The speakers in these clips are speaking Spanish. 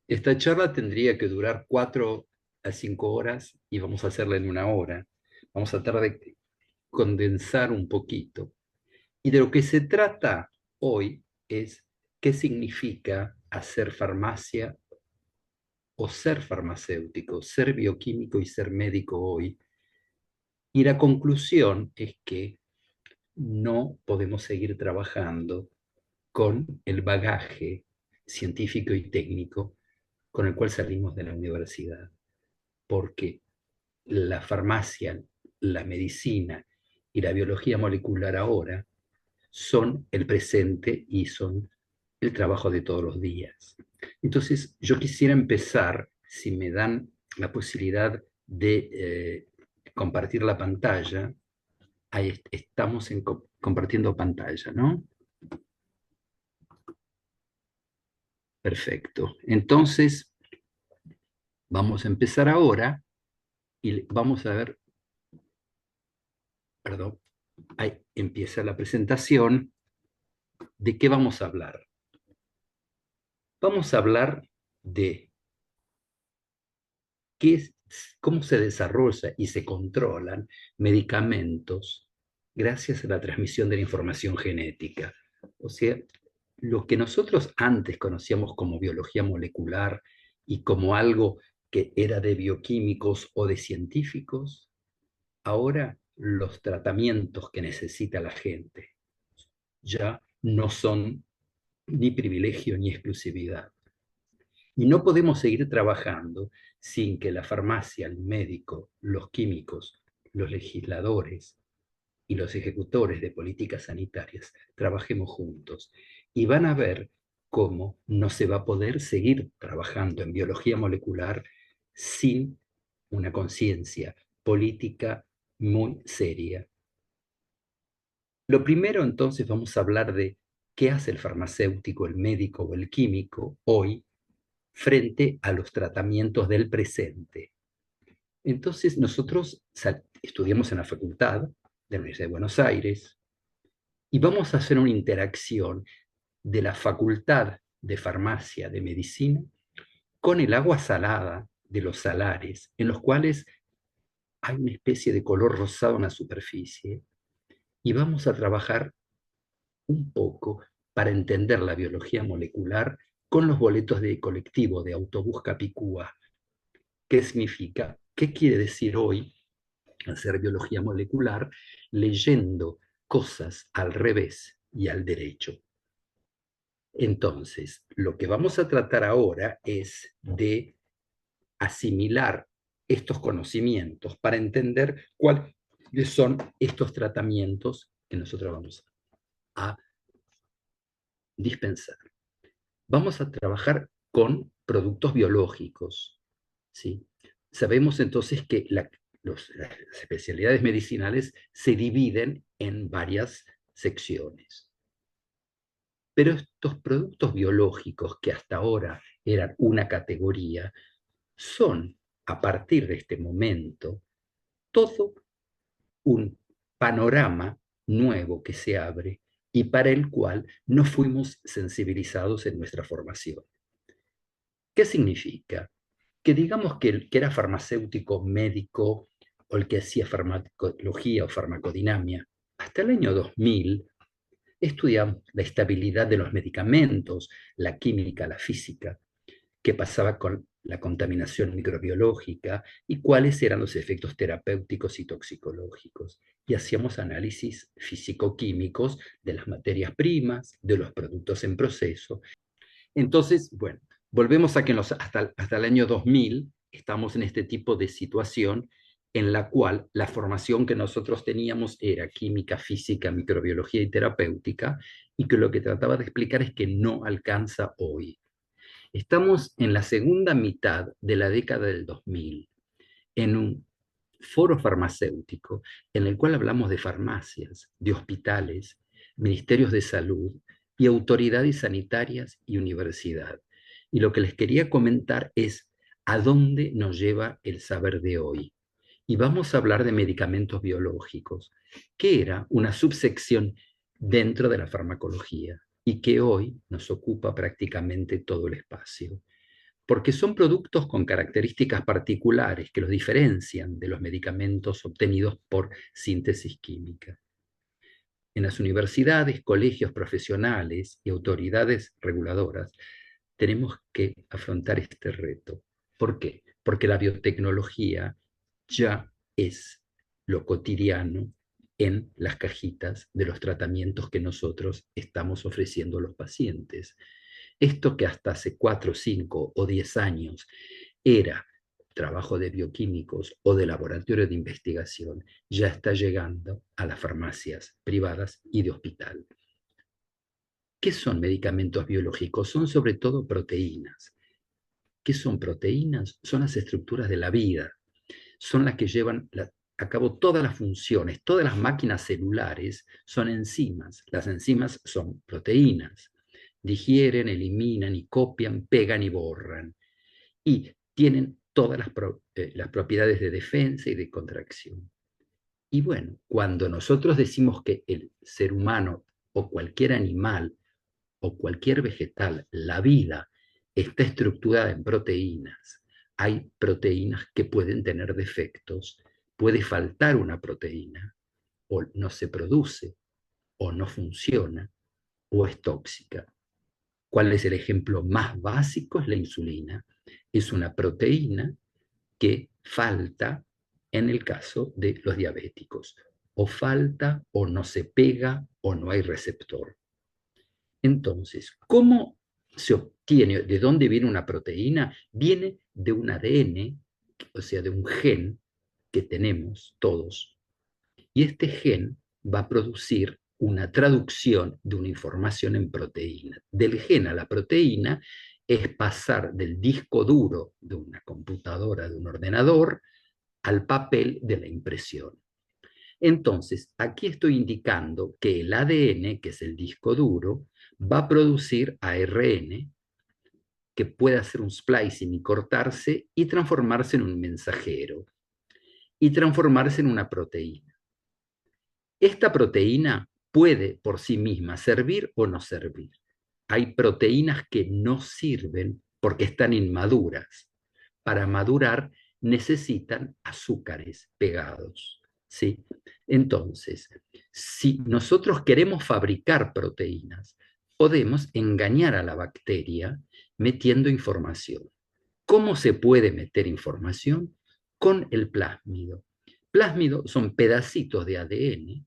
Esta charla tendría que durar 4 a 5 horas y vamos a hacerla en 1 hora. Vamos a tratar de condensar un poquito. Y de lo que se trata hoy es qué significa hacer farmacia o ser farmacéutico, ser bioquímico y ser médico hoy. Y la conclusión es que no podemos seguir trabajando con el bagaje científico y técnico con el cual salimos de la universidad, porque la farmacia, la medicina y la biología molecular ahora son el presente y son el trabajo de todos los días. Entonces, yo quisiera empezar, si me dan la posibilidad de compartir la pantalla. Ahí estamos compartiendo pantalla, ¿no? Perfecto. Entonces, vamos a empezar ahora y vamos a ver, perdón, ahí empieza la presentación. ¿De qué vamos a hablar? Vamos a hablar de qué, cómo se desarrolla y se controlan medicamentos gracias a la transmisión de la información genética. O sea, lo que nosotros antes conocíamos como biología molecular y como algo que era de bioquímicos o de científicos, ahora los tratamientos que necesita la gente ya no son ni privilegio ni exclusividad. Y no podemos seguir trabajando sin que la farmacia, el médico, los químicos, los legisladores y los ejecutores de políticas sanitarias trabajemos juntos. Y van a ver cómo no se va a poder seguir trabajando en biología molecular sin una conciencia política muy seria. Lo primero, entonces, vamos a hablar de qué hace el farmacéutico, el médico o el químico hoy frente a los tratamientos del presente. Entonces, nosotros estudiamos en la facultad de la Universidad de Buenos Aires y vamos a hacer una interacción de la facultad de farmacia, de medicina, con el agua salada de los salares, en los cuales hay una especie de color rosado en la superficie, y vamos a trabajar un poco para entender la biología molecular con los boletos de colectivo de autobús Capicúa. ¿Qué significa? ¿Qué quiere decir hoy hacer biología molecular leyendo cosas al revés y al derecho? Entonces, lo que vamos a tratar ahora es de asimilar estos conocimientos para entender cuáles son estos tratamientos que nosotros vamos a dispensar. Vamos a trabajar con productos biológicos, ¿sí? Sabemos entonces que las especialidades medicinales se dividen en varias secciones. Pero estos productos biológicos que hasta ahora eran una categoría, son, a partir de este momento, todo un panorama nuevo que se abre y para el cual no fuimos sensibilizados en nuestra formación. ¿Qué significa? Que digamos que el que era farmacéutico, médico, o el que hacía farmacología o farmacodinamia, hasta el año 2000 estudiamos la estabilidad de los medicamentos, la química, la física, qué pasaba con la contaminación microbiológica y cuáles eran los efectos terapéuticos y toxicológicos. Y hacíamos análisis físico-químicos de las materias primas, de los productos en proceso. Entonces, bueno, volvemos a que hasta el año 2000 estamos en este tipo de situación en la cual la formación que nosotros teníamos era química, física, microbiología y terapéutica, y que lo que trataba de explicar es que no alcanza hoy. Estamos en la segunda mitad de la década del 2000, en un foro farmacéutico en el cual hablamos de farmacias, de hospitales, ministerios de salud y autoridades sanitarias y universidad. Y lo que les quería comentar es a dónde nos lleva el saber de hoy. Y vamos a hablar de medicamentos biológicos, que era una subsección dentro de la farmacología y que hoy nos ocupa prácticamente todo el espacio. porque son productos con características particulares que los diferencian de los medicamentos obtenidos por síntesis química. En las universidades, colegios profesionales y autoridades reguladoras tenemos que afrontar este reto. ¿Por qué? Porque la biotecnología ya es lo cotidiano en las cajitas de los tratamientos que nosotros estamos ofreciendo a los pacientes. Esto que hasta hace 4, 5 o 10 años era trabajo de bioquímicos o de laboratorio de investigación, ya está llegando a las farmacias privadas y de hospital. ¿Qué son medicamentos biológicos? Son sobre todo proteínas. ¿Qué son proteínas? Son las estructuras de la vida. Son las que llevan a cabo todas las funciones. Todas las máquinas celulares son enzimas. Las enzimas son proteínas. Digieren, eliminan y copian, pegan y borran. Y tienen todas las propiedades de defensa y de contracción. Y bueno, cuando nosotros decimos que el ser humano o cualquier animal o cualquier vegetal, la vida está estructurada en proteínas, hay proteínas que pueden tener defectos, puede faltar una proteína, o no se produce, o no funciona, o es tóxica. ¿Cuál es el ejemplo más básico? Es la insulina. Es una proteína que falta en el caso de los diabéticos. O falta, o no se pega, o no hay receptor. Entonces, ¿cómo se obtiene, de dónde viene una proteína? Viene de un ADN, o sea, de un gen que tenemos todos. Y este gen va a producir una traducción de una información en proteína. Del gen a la proteína es pasar del disco duro de una computadora, de un ordenador, al papel de la impresión. Entonces, aquí estoy indicando que el ADN, que es el disco duro, va a producir ARN, que puede hacer un splicing y cortarse y transformarse en un mensajero y transformarse en una proteína. Esta proteína puede por sí misma servir o no servir. Hay proteínas que no sirven porque están inmaduras. Para madurar necesitan azúcares pegados, ¿sí? Entonces, si nosotros queremos fabricar proteínas, podemos engañar a la bacteria metiendo información. ¿Cómo se puede meter información? Con el plásmido. Plásmido son pedacitos de ADN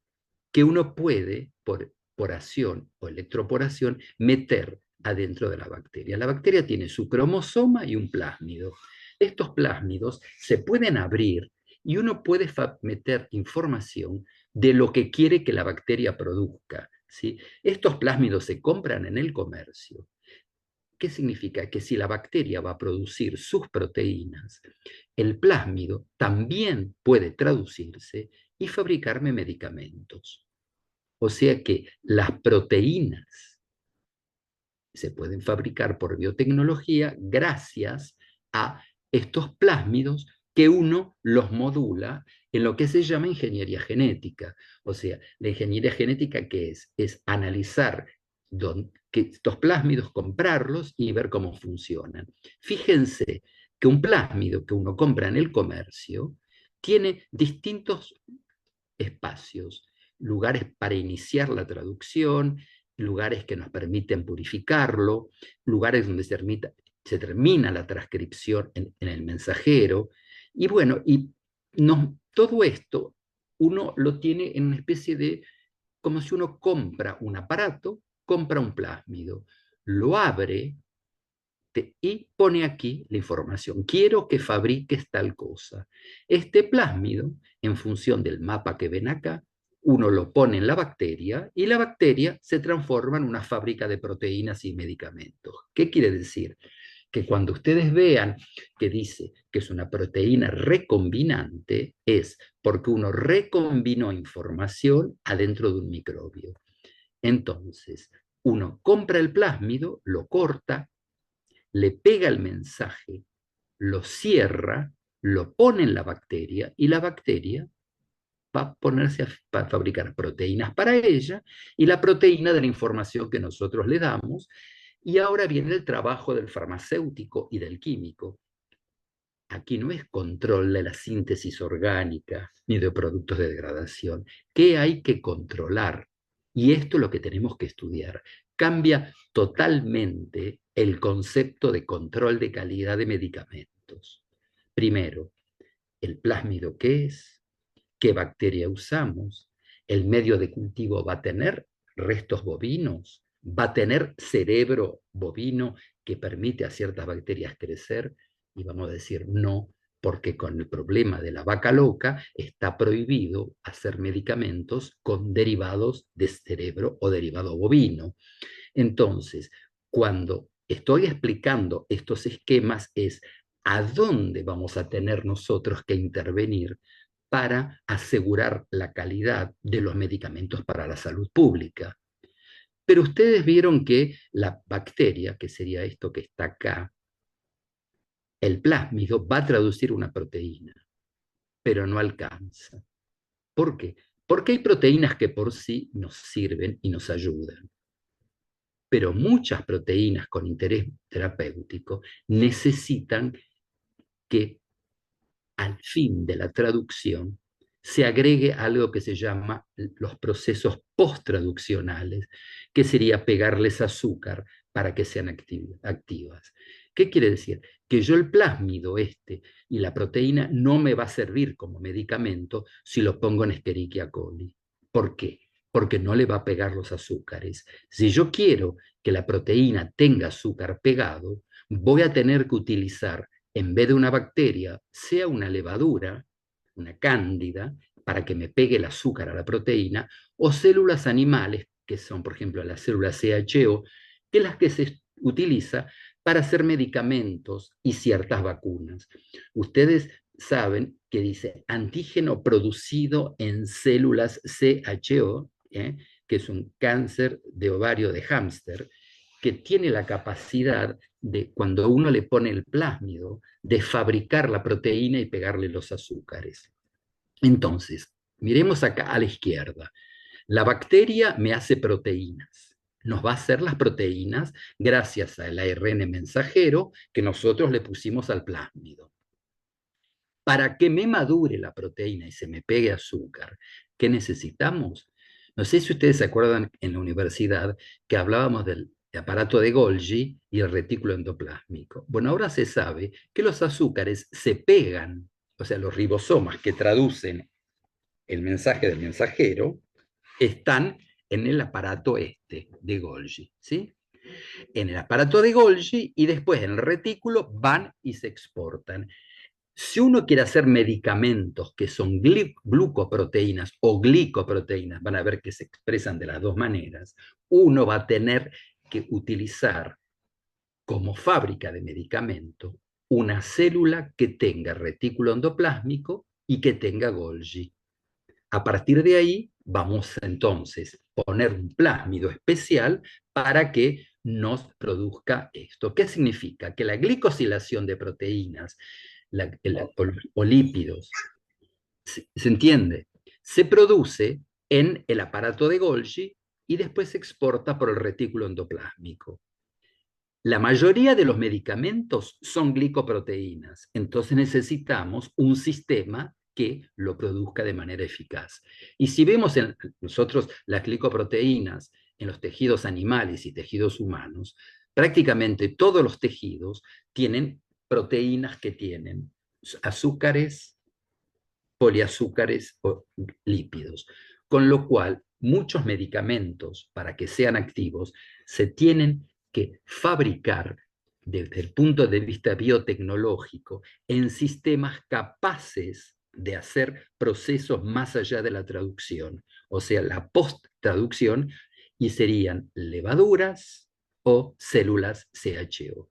que uno puede, por poración o electroporación, meter adentro de la bacteria. La bacteria tiene su cromosoma y un plásmido. Estos plásmidos se pueden abrir y uno puede meter información de lo que quiere que la bacteria produzca, ¿sí? Estos plásmidos se compran en el comercio. ¿Qué significa? Que si la bacteria va a producir sus proteínas, el plásmido también puede traducirse y fabricarme medicamentos. O sea que las proteínas se pueden fabricar por biotecnología gracias a estos plásmidos que uno los modula en lo que se llama ingeniería genética. O sea, la ingeniería genética, ¿qué es? Es analizar estos plásmidos, comprarlos y ver cómo funcionan. Fíjense que un plásmido que uno compra en el comercio tiene distintos espacios, lugares para iniciar la traducción, lugares que nos permiten purificarlo, lugares donde se termina la transcripción en el mensajero. Y bueno, todo esto uno lo tiene en una especie de, como si uno compra un aparato, compra un plásmido, lo abre y pone aquí la información. Quiero que fabriques tal cosa. Este plásmido, en función del mapa que ven acá, uno lo pone en la bacteria y la bacteria se transforma en una fábrica de proteínas y medicamentos. ¿Qué quiere decir? Que cuando ustedes vean que dice que es una proteína recombinante, es porque uno recombinó información adentro de un microbio. Entonces, uno compra el plásmido, lo corta, le pega el mensaje, lo cierra, lo pone en la bacteria y la bacteria va a ponerse a fabricar proteínas para ella y la proteína de la información que nosotros le damos Y ahora viene el trabajo del farmacéutico y del químico. Aquí no es control de la síntesis orgánica ni de productos de degradación. ¿Qué hay que controlar? Y esto es lo que tenemos que estudiar. Cambia totalmente el concepto de control de calidad de medicamentos. Primero, el plásmido, ¿qué es? ¿Qué bacteria usamos? ¿El medio de cultivo va a tener restos bovinos? ¿Va a tener cerebro bovino que permite a ciertas bacterias crecer? Y vamos a decir no, porque con el problema de la vaca loca está prohibido hacer medicamentos con derivados de cerebro o derivado bovino. Entonces, cuando estoy explicando estos esquemas es a dónde vamos a tener nosotros que intervenir para asegurar la calidad de los medicamentos para la salud pública. Pero ustedes vieron que la bacteria, que sería esto que está acá, el plásmido, va a traducir una proteína, pero no alcanza. ¿Por qué? Porque hay proteínas que por sí nos sirven y nos ayudan. Pero muchas proteínas con interés terapéutico necesitan que al fin de la traducción se agregue algo que se llama los procesos post-traduccionales, que sería pegarles azúcar para que sean activas. ¿Qué quiere decir? Que yo el plásmido este y la proteína no me va a servir como medicamento si lo pongo en Escherichia coli. ¿Por qué? Porque no le va a pegar los azúcares. Si yo quiero que la proteína tenga azúcar pegado, voy a tener que utilizar, en vez de una bacteria, sea una levadura, una cándida, para que me pegue el azúcar a la proteína, o células animales, que son, por ejemplo, las células CHO, que es las que se utiliza para hacer medicamentos y ciertas vacunas. Ustedes saben que dice antígeno producido en células CHO, que es un cáncer de ovario de hámster, que tiene la capacidad de, cuando uno le pone el plásmido, de fabricar la proteína y pegarle los azúcares. Entonces, miremos acá a la izquierda. La bacteria me hace proteínas. Nos va a hacer las proteínas gracias al ARN mensajero que nosotros le pusimos al plásmido. Para que me madure la proteína y se me pegue azúcar, ¿qué necesitamos? No sé si ustedes se acuerdan en la universidad que hablábamos del aparato de Golgi y el retículo endoplásmico. Bueno, ahora se sabe que los azúcares se pegan, o sea, los ribosomas que traducen el mensaje del mensajero están en el aparato este de Golgi, ¿sí? En el aparato de Golgi y después en el retículo van y se exportan. Si uno quiere hacer medicamentos que son glucoproteínas o glicoproteínas, van a ver que se expresan de las dos maneras, uno va a tener que utilizar como fábrica de medicamento una célula que tenga retículo endoplásmico y que tenga Golgi. A partir de ahí vamos entonces a poner un plásmido especial para que nos produzca esto. ¿Qué significa? Que la glicosilación de proteínas o lípidos, ¿se entiende? Se produce en el aparato de Golgi y después se exporta por el retículo endoplásmico. La mayoría de los medicamentos son glicoproteínas, entonces necesitamos un sistema que lo produzca de manera eficaz. Y si vemos en nosotros las glicoproteínas en los tejidos animales y tejidos humanos, prácticamente todos los tejidos tienen proteínas que tienen azúcares, poliazúcares o lípidos, con lo cual muchos medicamentos para que sean activos se tienen que fabricar desde el punto de vista biotecnológico en sistemas capaces de hacer procesos más allá de la traducción, o sea, la post-traducción, y serían levaduras o células CHO.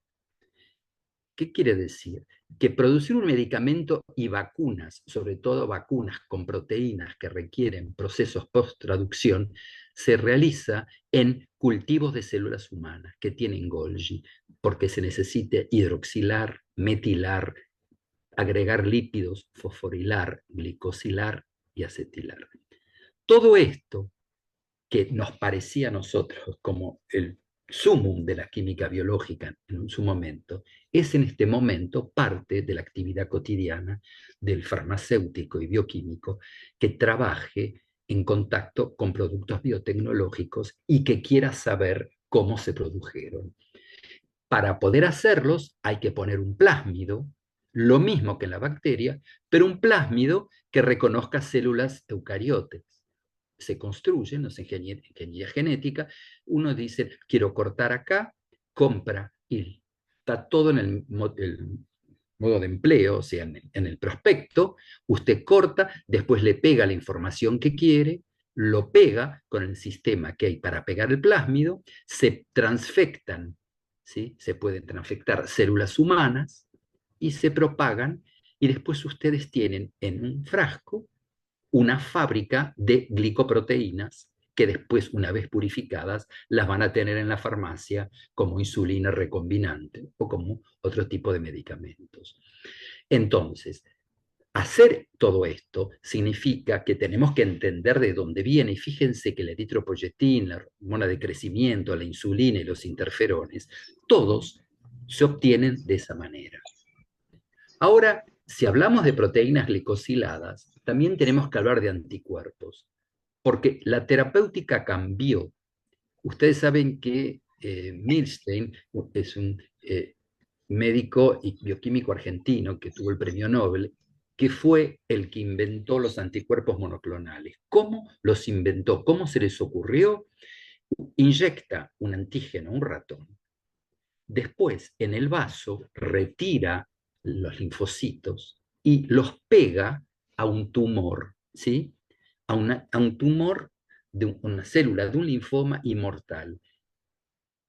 ¿Qué quiere decir? Que producir un medicamento y vacunas, sobre todo vacunas con proteínas que requieren procesos post-traducción, se realiza en cultivos de células humanas que tienen Golgi, porque se necesita hidroxilar, metilar, agregar lípidos, fosforilar, glicosilar y acetilar. Todo esto que nos parecía a nosotros como sumum de la química biológica en su momento, es en este momento parte de la actividad cotidiana del farmacéutico y bioquímico que trabaje en contacto con productos biotecnológicos y que quiera saber cómo se produjeron. Para poder hacerlos hay que poner un plásmido, lo mismo que en la bacteria, pero un plásmido que reconozca células eucariotes. Se construyen, no sé, ingeniería genética, uno dice, quiero cortar acá, compra, y está todo en el modo de empleo, o sea, en el prospecto, usted corta, después le pega la información que quiere, lo pega con el sistema que hay para pegar el plásmido, se transfectan, ¿sí? Se pueden transfectar células humanas y se propagan, y después ustedes tienen en un frasco una fábrica de glicoproteínas que después, una vez purificadas, las van a tener en la farmacia como insulina recombinante o como otro tipo de medicamentos. Entonces, hacer todo esto significa que tenemos que entender de dónde viene, y fíjense que la eritropoyetina, la hormona de crecimiento, la insulina y los interferones, todos se obtienen de esa manera. Ahora, si hablamos de proteínas glicosiladas, también tenemos que hablar de anticuerpos, porque la terapéutica cambió. Ustedes saben que Milstein es un médico y bioquímico argentino que tuvo el premio Nobel, que fue el que inventó los anticuerpos monoclonales. ¿Cómo los inventó? ¿Cómo se les ocurrió? Inyecta un antígeno a un ratón. Después, en el vaso, retira los linfocitos y los pega a un tumor, ¿sí? A un tumor de una célula de un linfoma inmortal.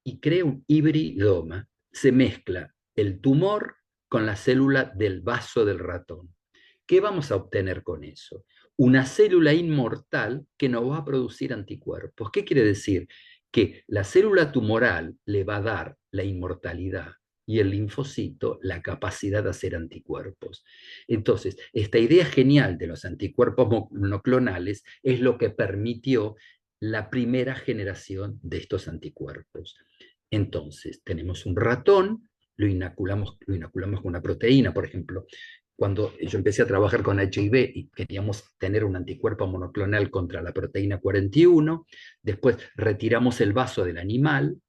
Y crea un hibridoma. Se mezcla el tumor con la célula del vaso del ratón. ¿Qué vamos a obtener con eso? Una célula inmortal que no va a producir anticuerpos. ¿Qué quiere decir? Que la célula tumoral le va a dar la inmortalidad y el linfocito la capacidad de hacer anticuerpos. Entonces, esta idea genial de los anticuerpos monoclonales es lo que permitió la primera generación de estos anticuerpos. Entonces, tenemos un ratón, lo inoculamos con una proteína, por ejemplo. Cuando yo empecé a trabajar con HIV y queríamos tener un anticuerpo monoclonal contra la proteína 41, después retiramos el vaso del animal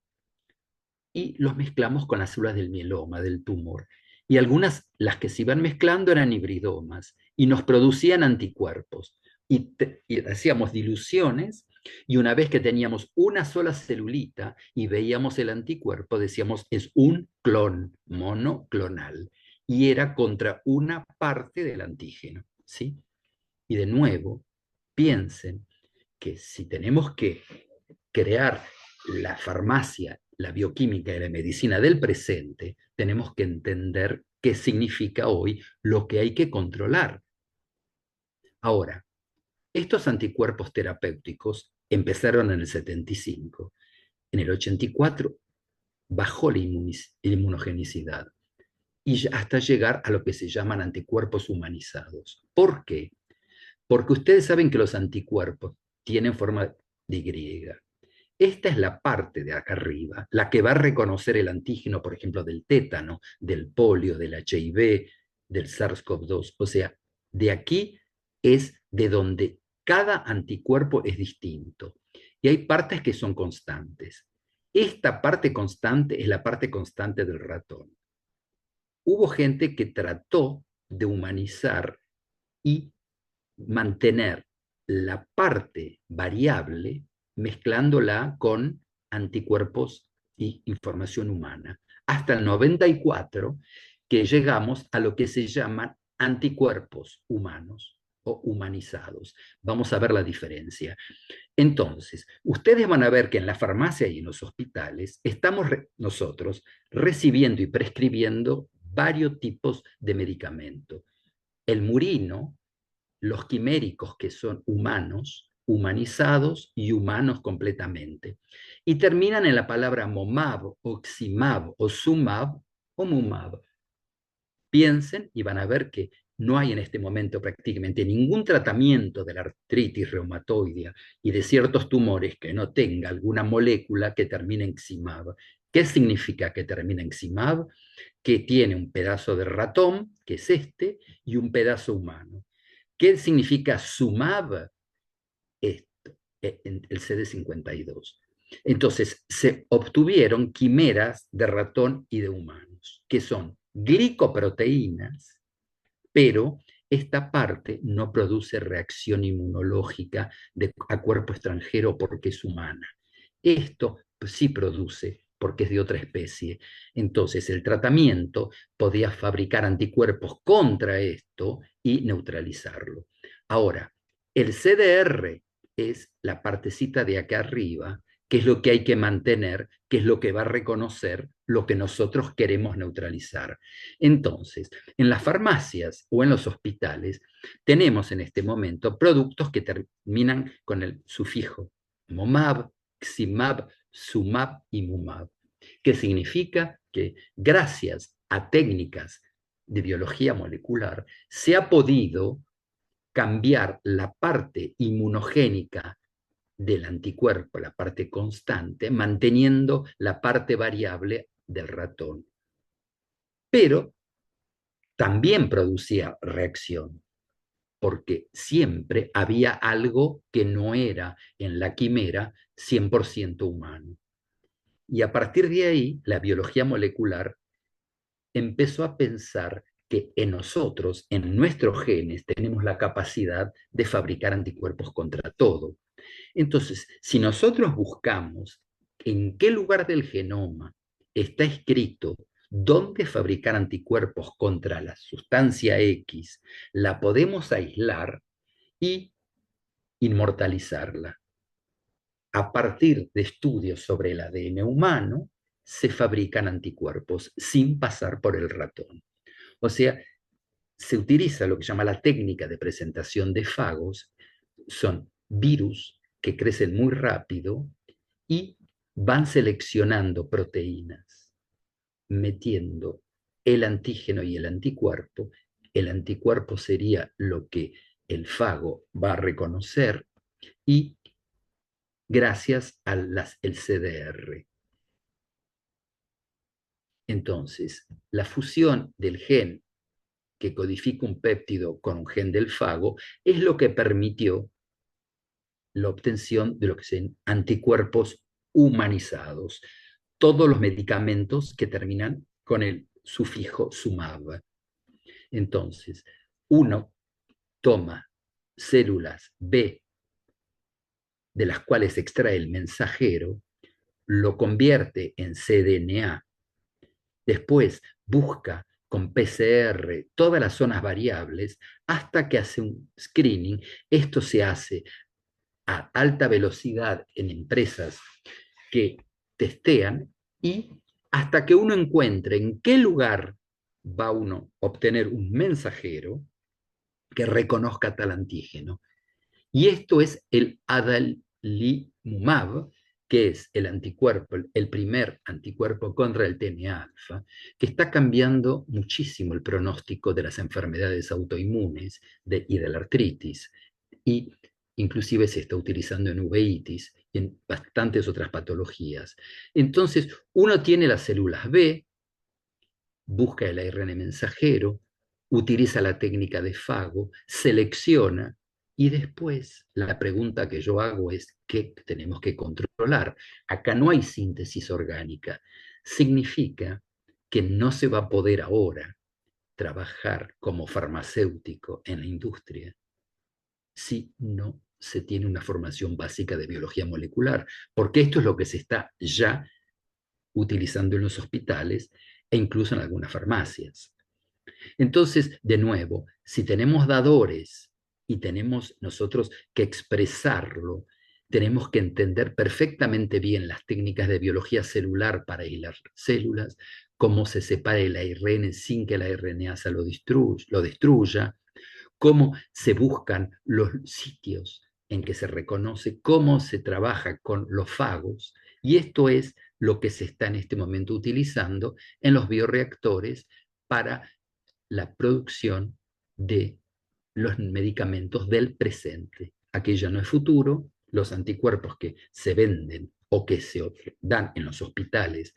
y los mezclamos con las células del mieloma, del tumor. Y algunas, las que se iban mezclando eran hibridomas y nos producían anticuerpos. Y hacíamos diluciones y una vez que teníamos una sola celulita y veíamos el anticuerpo, decíamos, es un clon monoclonal. Y era contra una parte del antígeno, ¿sí? Y de nuevo, piensen que si tenemos que crear la farmacia, la bioquímica y la medicina del presente, tenemos que entender qué significa hoy lo que hay que controlar. Ahora, estos anticuerpos terapéuticos empezaron en el 75. En el 84 bajó la inmunogenicidad y hasta llegar a lo que se llaman anticuerpos humanizados. ¿Por qué? Porque ustedes saben que los anticuerpos tienen forma de Y. Esta es la parte de acá arriba, la que va a reconocer el antígeno, por ejemplo, del tétano, del polio, del HIV, del SARS-CoV-2. O sea, de aquí es de donde cada anticuerpo es distinto. Y hay partes que son constantes. Esta parte constante es la parte constante del ratón. Hubo gente que trató de humanizar y mantener la parte variable mezclándola con anticuerpos y información humana, hasta el 94 que llegamos a lo que se llaman anticuerpos humanos o humanizados. Vamos a ver la diferencia. Entonces, ustedes van a ver que en la farmacia y en los hospitales estamos nosotros recibiendo y prescribiendo varios tipos de medicamentos. El murino, los quiméricos que son humanos, humanizados y humanos completamente. Y terminan en la palabra momab, oximab, o sumab, o mumab. Piensen y van a ver que no hay en este momento prácticamente ningún tratamiento de la artritis reumatoidea y de ciertos tumores que no tenga alguna molécula que termine en Ximab. ¿Qué significa que termina en Ximab? Que tiene un pedazo de ratón, que es este, y un pedazo humano. ¿Qué significa Sumab? Esto, el CD52. Entonces, se obtuvieron quimeras de ratón y de humanos, que son glicoproteínas, pero esta parte no produce reacción inmunológica a cuerpo extranjero porque es humana. Esto sí produce porque es de otra especie. Entonces, el tratamiento podía fabricar anticuerpos contra esto y neutralizarlo. Ahora, el CDR es la partecita de acá arriba, que es lo que hay que mantener, que es lo que va a reconocer lo que nosotros queremos neutralizar. Entonces, en las farmacias o en los hospitales tenemos en este momento productos que terminan con el sufijo MOMAB, XIMAB, SUMAB y MUMAB, que significa que gracias a técnicas de biología molecular se ha podido cambiar la parte inmunogénica del anticuerpo, la parte constante, manteniendo la parte variable del ratón. Pero también producía reacción, porque siempre había algo que no era en la quimera 100% humano. Y a partir de ahí, la biología molecular empezó a pensar que en nosotros, en nuestros genes, tenemos la capacidad de fabricar anticuerpos contra todo. Entonces, si nosotros buscamos en qué lugar del genoma está escrito dónde fabricar anticuerpos contra la sustancia X, la podemos aislar y inmortalizarla. A partir de estudios sobre el ADN humano, se fabrican anticuerpos sin pasar por el ratón. O sea, se utiliza lo que se llama la técnica de presentación de fagos, son virus que crecen muy rápido y van seleccionando proteínas, metiendo el antígeno y el anticuerpo. El anticuerpo sería lo que el fago va a reconocer y gracias al el CDR. Entonces, la fusión del gen que codifica un péptido con un gen del fago es lo que permitió la obtención de lo que se anticuerpos humanizados. Todos los medicamentos que terminan con el sufijo sumab. Entonces, uno toma células B de las cuales extrae el mensajero, lo convierte en cDNA, después busca con PCR todas las zonas variables hasta que hace un screening. Esto se hace a alta velocidad en empresas que testean y hasta que uno encuentre en qué lugar va uno a obtener un mensajero que reconozca tal antígeno. Y esto es el adalimumab, que es el anticuerpo, el primer anticuerpo contra el TNA-alfa, que está cambiando muchísimo el pronóstico de las enfermedades autoinmunes y de la artritis. Y inclusive se está utilizando en uveitis y en bastantes otras patologías. Entonces, uno tiene las células B, busca el ARN mensajero, utiliza la técnica de fago, selecciona y después la pregunta que yo hago es ¿qué tenemos que controlar? Acá no hay síntesis orgánica. Significa que no se va a poder ahora trabajar como farmacéutico en la industria si no se tiene una formación básica de biología molecular, porque esto es lo que se está ya utilizando en los hospitales e incluso en algunas farmacias. Entonces, de nuevo, si tenemos dadores y tenemos nosotros que expresarlo, tenemos que entender perfectamente bien las técnicas de biología celular para aislar células, cómo se separa el ARN sin que la RNasa lo destruya, cómo se buscan los sitios en que se reconoce, cómo se trabaja con los fagos, y esto es lo que se está en este momento utilizando en los bioreactores para la producción de los medicamentos del presente. Aquello no es futuro, los anticuerpos que se venden o que se dan en los hospitales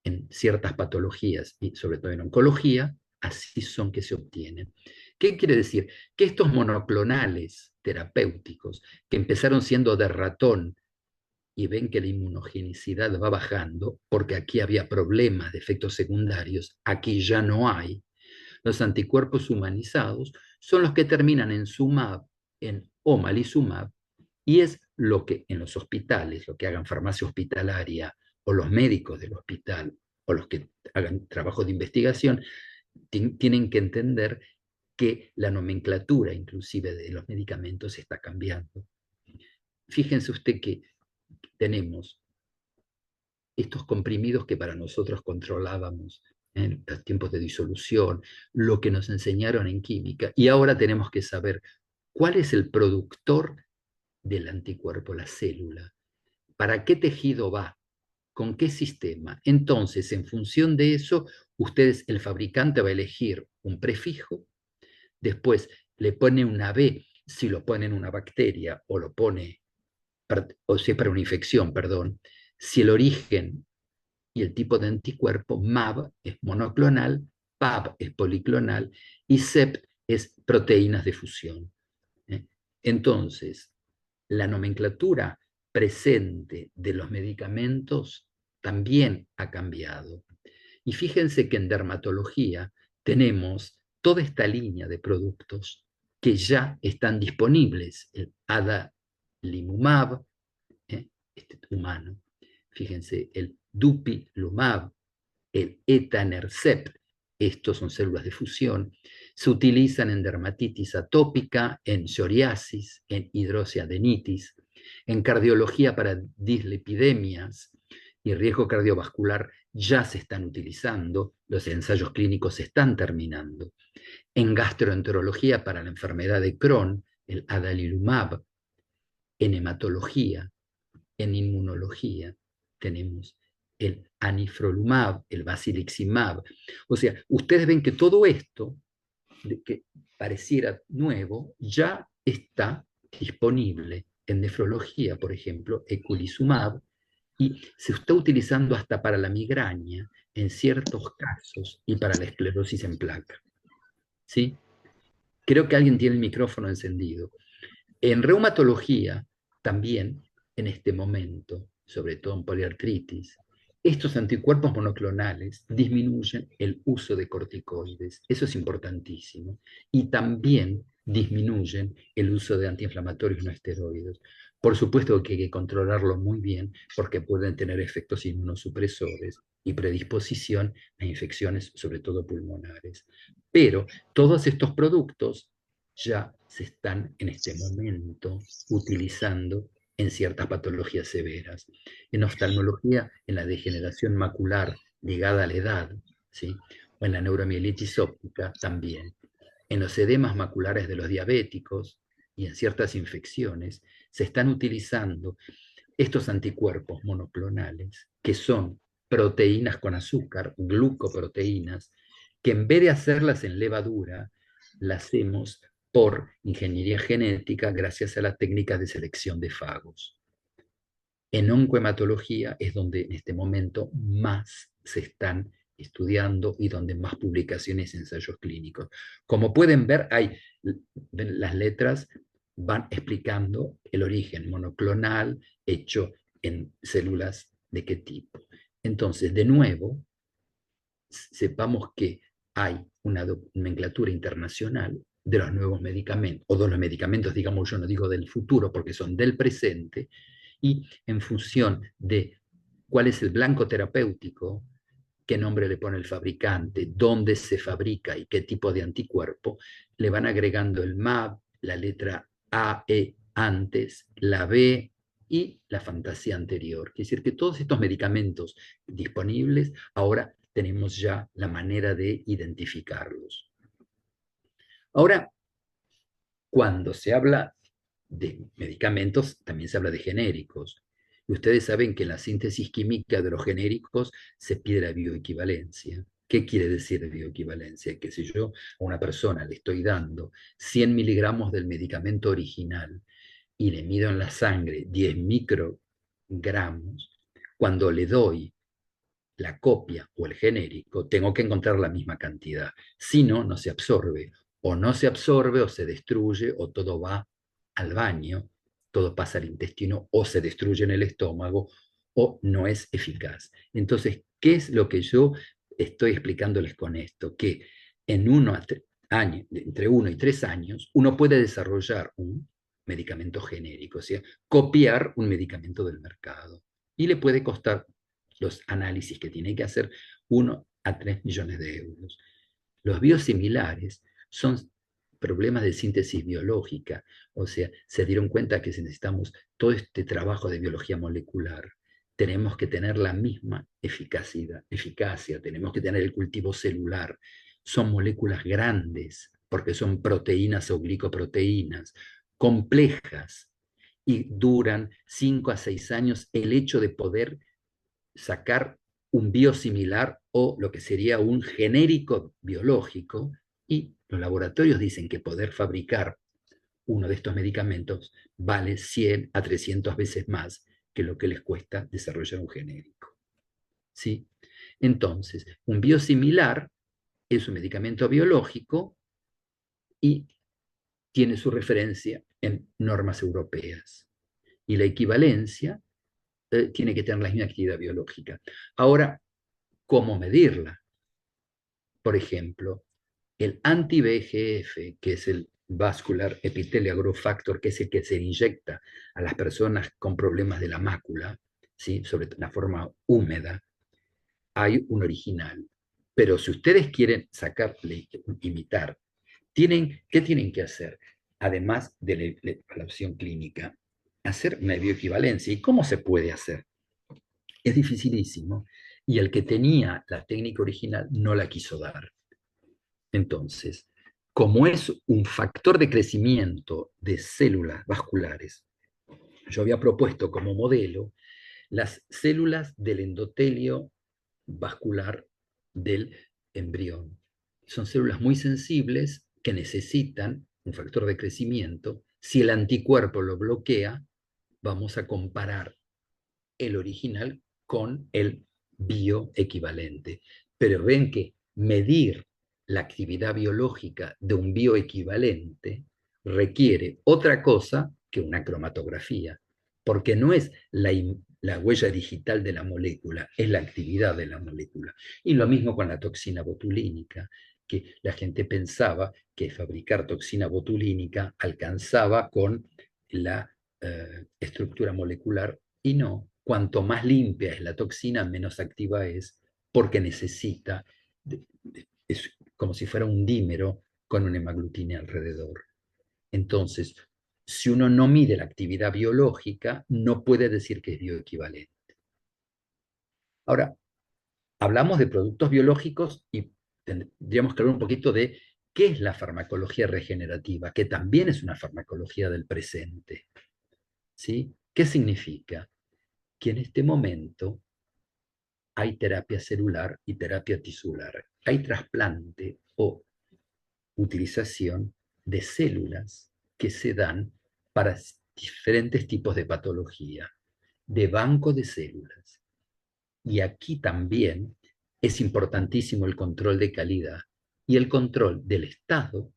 en ciertas patologías y sobre todo en oncología, así son que se obtienen. ¿Qué quiere decir? Que estos monoclonales terapéuticos que empezaron siendo de ratón y ven que la inmunogenicidad va bajando, porque aquí había problemas de efectos secundarios, aquí ya no hay. Los anticuerpos humanizados son los que terminan en sumab, en omalizumab, y es lo que en los hospitales, lo que hagan farmacia hospitalaria o los médicos del hospital o los que hagan trabajo de investigación, tienen que entender que la nomenclatura inclusive de los medicamentos está cambiando. Fíjense usted que tenemos estos comprimidos que para nosotros controlábamos en los tiempos de disolución, lo que nos enseñaron en química, y ahora tenemos que saber cuál es el productor del anticuerpo, la célula, para qué tejido va, con qué sistema. Entonces, en función de eso, ustedes, el fabricante va a elegir un prefijo, después le pone una B si lo pone en una bacteria o lo pone, o si es para una infección, perdón, si el origen y el tipo de anticuerpo MAB es monoclonal, PAB es policlonal y CEP es proteínas de fusión. ¿eh? Entonces, la nomenclatura presente de los medicamentos también ha cambiado. Y fíjense que en dermatología tenemos toda esta línea de productos que ya están disponibles, el adalimumab, este humano, fíjense, el dupilumab, el etanercept, estos son células de fusión, se utilizan en dermatitis atópica, en psoriasis, en hidroxiadenitis, en cardiología para dislipidemias y riesgo cardiovascular ya se están utilizando, los ensayos clínicos se están terminando. En gastroenterología para la enfermedad de Crohn, el adalimumab, en hematología, en inmunología tenemos el anifrolumab, el basiliximab. O sea, ustedes ven que todo esto, que pareciera nuevo, ya está disponible en nefrología, por ejemplo, eculizumab, y se está utilizando hasta para la migraña en ciertos casos y para la esclerosis en placa. ¿Sí? Creo que alguien tiene el micrófono encendido. En reumatología, también en este momento, sobre todo en poliartritis, estos anticuerpos monoclonales disminuyen el uso de corticoides. Eso es importantísimo. Y también disminuyen el uso de antiinflamatorios no esteroides. Por supuesto que hay que controlarlo muy bien porque pueden tener efectos inmunosupresores y predisposición a infecciones, sobre todo pulmonares. Pero todos estos productos ya se están en este momento utilizando en ciertas patologías severas. En oftalmología, en la degeneración macular ligada a la edad, ¿sí? O en la neuromielitis óptica también. En los edemas maculares de los diabéticos y en ciertas infecciones se están utilizando estos anticuerpos monoclonales, que son proteínas con azúcar, glucoproteínas, que en vez de hacerlas en levadura, las hacemos por ingeniería genética gracias a las técnicas de selección de fagos. En oncohematología es donde en este momento más se están estudiando y donde más publicaciones y ensayos clínicos. Como pueden ver, las letras van explicando el origen monoclonal hecho en células de qué tipo. Entonces, de nuevo, sepamos que hay una nomenclatura internacional de los nuevos medicamentos, o de los medicamentos, digamos, yo no digo del futuro, porque son del presente, y en función de cuál es el blanco terapéutico, qué nombre le pone el fabricante, dónde se fabrica y qué tipo de anticuerpo, le van agregando el MAB, la letra A, E antes, la B y la fantasía anterior. Es decir, que todos estos medicamentos disponibles ahora tenemos ya la manera de identificarlos. Ahora, cuando se habla de medicamentos, también se habla de genéricos. Y ustedes saben que en la síntesis química de los genéricos se pide la bioequivalencia. ¿Qué quiere decir bioequivalencia? Que si yo a una persona le estoy dando 100 miligramos del medicamento original y le mido en la sangre 10 microgramos, cuando le doy la copia o el genérico, tengo que encontrar la misma cantidad. Si no, no se absorbe. O no se absorbe o se destruye o todo va al baño, todo pasa al intestino o se destruye en el estómago o no es eficaz. Entonces, ¿qué es lo que yo estoy explicándoles con esto? Que en entre 1 y 3 años, uno puede desarrollar un medicamento genérico, o sea, copiar un medicamento del mercado. Y le puede costar los análisis que tiene que hacer 1 a 3 millones de euros. Los biosimilares son problemas de síntesis biológica, o sea, se dieron cuenta que si necesitamos todo este trabajo de biología molecular, tenemos que tener la misma eficacia, tenemos que tener el cultivo celular. Son moléculas grandes, porque son proteínas o glicoproteínas, complejas, y duran 5 a 6 años el hecho de poder sacar un biosimilar o lo que sería un genérico biológico, y los laboratorios dicen que poder fabricar uno de estos medicamentos vale 100 a 300 veces más que lo que les cuesta desarrollar un genérico. ¿Sí? Entonces, un biosimilar es un medicamento biológico y tiene su referencia en normas europeas. Y la equivalencia tiene que tener la misma actividad biológica. Ahora, ¿cómo medirla? Por ejemplo, el anti-VEGF, que es el Vascular Epithelial Growth Factor, que es el que se inyecta a las personas con problemas de la mácula, ¿sí? Sobre la forma húmeda, hay un original. Pero si ustedes quieren sacarle, imitar, ¿qué tienen que hacer? Además de la opción clínica, hacer una bioequivalencia. ¿Y cómo se puede hacer? Es dificilísimo. Y el que tenía la técnica original no la quiso dar. Entonces, como es un factor de crecimiento de células vasculares, yo había propuesto como modelo las células del endotelio vascular del embrión. Son células muy sensibles que necesitan un factor de crecimiento. Si el anticuerpo lo bloquea, vamos a comparar el original con el bioequivalente. Pero ven que medir la actividad biológica de un bioequivalente requiere otra cosa que una cromatografía, porque no es la huella digital de la molécula, es la actividad de la molécula. Y lo mismo con la toxina botulínica, que la gente pensaba que fabricar toxina botulínica alcanzaba con la estructura molecular, y no. Cuanto más limpia es la toxina, menos activa es, porque necesita, es como si fuera un dímero con una hemaglutina alrededor. Entonces, si uno no mide la actividad biológica, no puede decir que es bioequivalente. Ahora, hablamos de productos biológicos y tendríamos que hablar un poquito de qué es la farmacología regenerativa, que también es una farmacología del presente. ¿Sí? ¿Qué significa? Que en este momento hay terapia celular y terapia tisular. Hay trasplante o utilización de células que se dan para diferentes tipos de patología, de banco de células. Y aquí también es importantísimo el control de calidad y el control del Estado,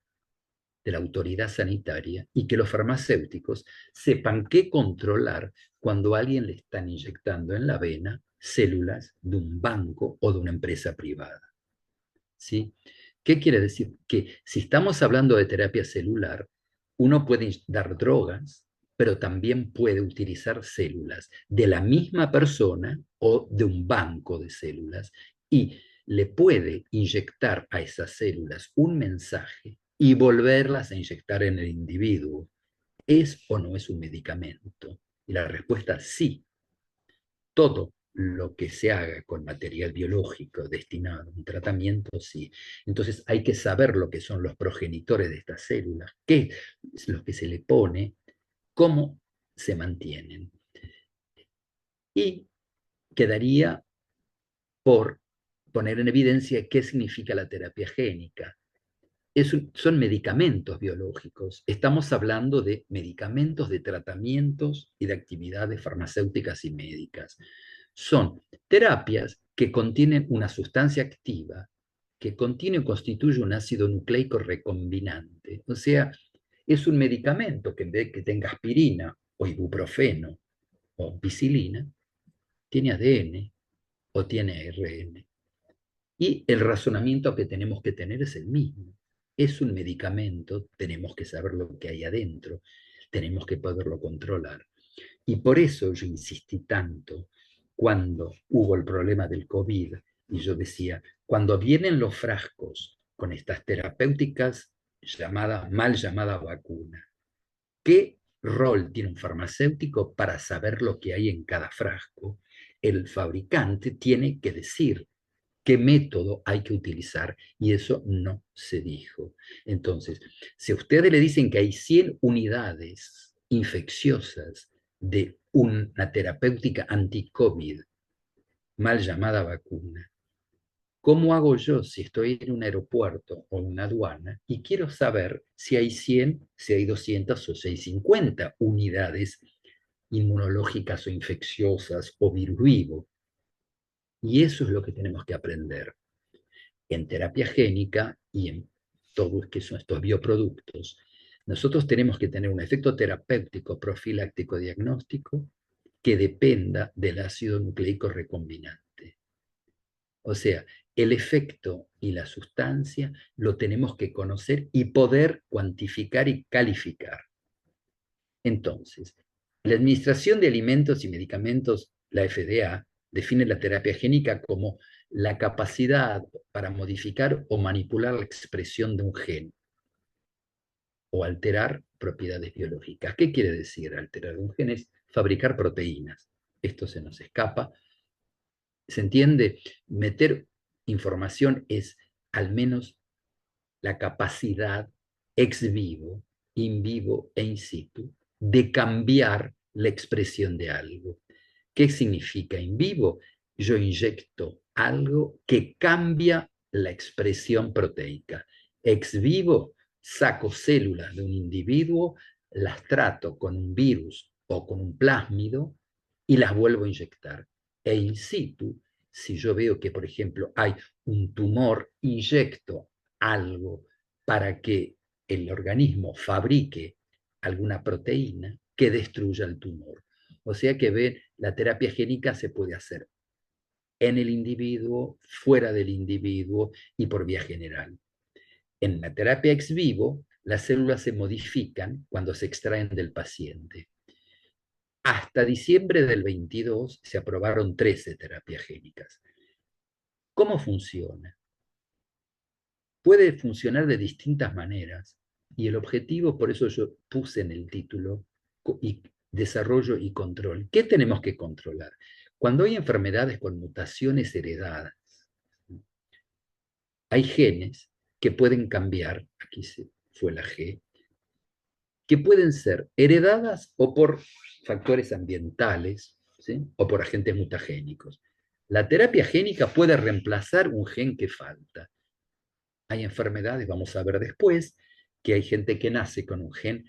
de la autoridad sanitaria, y que los farmacéuticos sepan qué controlar cuando a alguien le están inyectando en la vena células de un banco o de una empresa privada. ¿Sí? ¿Qué quiere decir? Que si estamos hablando de terapia celular, uno puede dar drogas, pero también puede utilizar células de la misma persona o de un banco de células, y le puede inyectar a esas células un mensaje y volverlas a inyectar en el individuo. ¿Es o no es un medicamento? Y la respuesta es sí. Todo lo que se haga con material biológico destinado a un tratamiento, sí. Entonces hay que saber lo que son los progenitores de estas células, qué es lo que se le pone, cómo se mantienen. Y quedaría por poner en evidencia qué significa la terapia génica. Son medicamentos biológicos. Estamos hablando de medicamentos, de tratamientos y de actividades farmacéuticas y médicas. Son terapias que contienen una sustancia activa que contiene o constituye un ácido nucleico recombinante. O sea, es un medicamento que en vez de que tenga aspirina o ibuprofeno o ampicilina, tiene ADN o tiene ARN. Y el razonamiento que tenemos que tener es el mismo. Es un medicamento, tenemos que saber lo que hay adentro, tenemos que poderlo controlar. Y por eso yo insistí tanto cuando hubo el problema del COVID, y yo decía, cuando vienen los frascos con estas terapéuticas mal llamadas vacunas, ¿qué rol tiene un farmacéutico para saber lo que hay en cada frasco? El fabricante tiene que decir qué método hay que utilizar, y eso no se dijo. Entonces, si a ustedes le dicen que hay 100 unidades infecciosas de una terapéutica anti-COVID, mal llamada vacuna, ¿cómo hago yo si estoy en un aeropuerto o en una aduana y quiero saber si hay 100, si hay 200 o si hay 50 unidades inmunológicas o infecciosas o virus vivo? Y eso es lo que tenemos que aprender en terapia génica y en todos que son estos bioproductos. Nosotros tenemos que tener un efecto terapéutico, profiláctico, diagnóstico que dependa del ácido nucleico recombinante. O sea, el efecto y la sustancia lo tenemos que conocer y poder cuantificar y calificar. Entonces, la Administración de Alimentos y Medicamentos, la FDA, define la terapia génica como la capacidad para modificar o manipular la expresión de un gen o alterar propiedades biológicas. ¿Qué quiere decir alterar un gen? Es fabricar proteínas. Esto se nos escapa. ¿Se entiende? Meter información es al menos la capacidad ex vivo, in vivo e in situ de cambiar la expresión de algo. ¿Qué significa in vivo? Yo inyecto algo que cambia la expresión proteica. Ex vivo, saco células de un individuo, las trato con un virus o con un plásmido y las vuelvo a inyectar. E in situ, si yo veo que, por ejemplo, hay un tumor, inyecto algo para que el organismo fabrique alguna proteína que destruya el tumor. O sea que ven, la terapia génica se puede hacer en el individuo, fuera del individuo y por vía general. En la terapia ex vivo, las células se modifican cuando se extraen del paciente. Hasta diciembre del 22 se aprobaron 13 terapias génicas. ¿Cómo funciona? Puede funcionar de distintas maneras y el objetivo, por eso yo puse en el título, y desarrollo y control. ¿Qué tenemos que controlar? Cuando hay enfermedades con mutaciones heredadas, hay genes que pueden cambiar, aquí fue la G, que pueden ser heredadas o por factores ambientales, ¿sí? O por agentes mutagénicos. La terapia génica puede reemplazar un gen que falta. Hay enfermedades, vamos a ver después, que hay gente que nace con un gen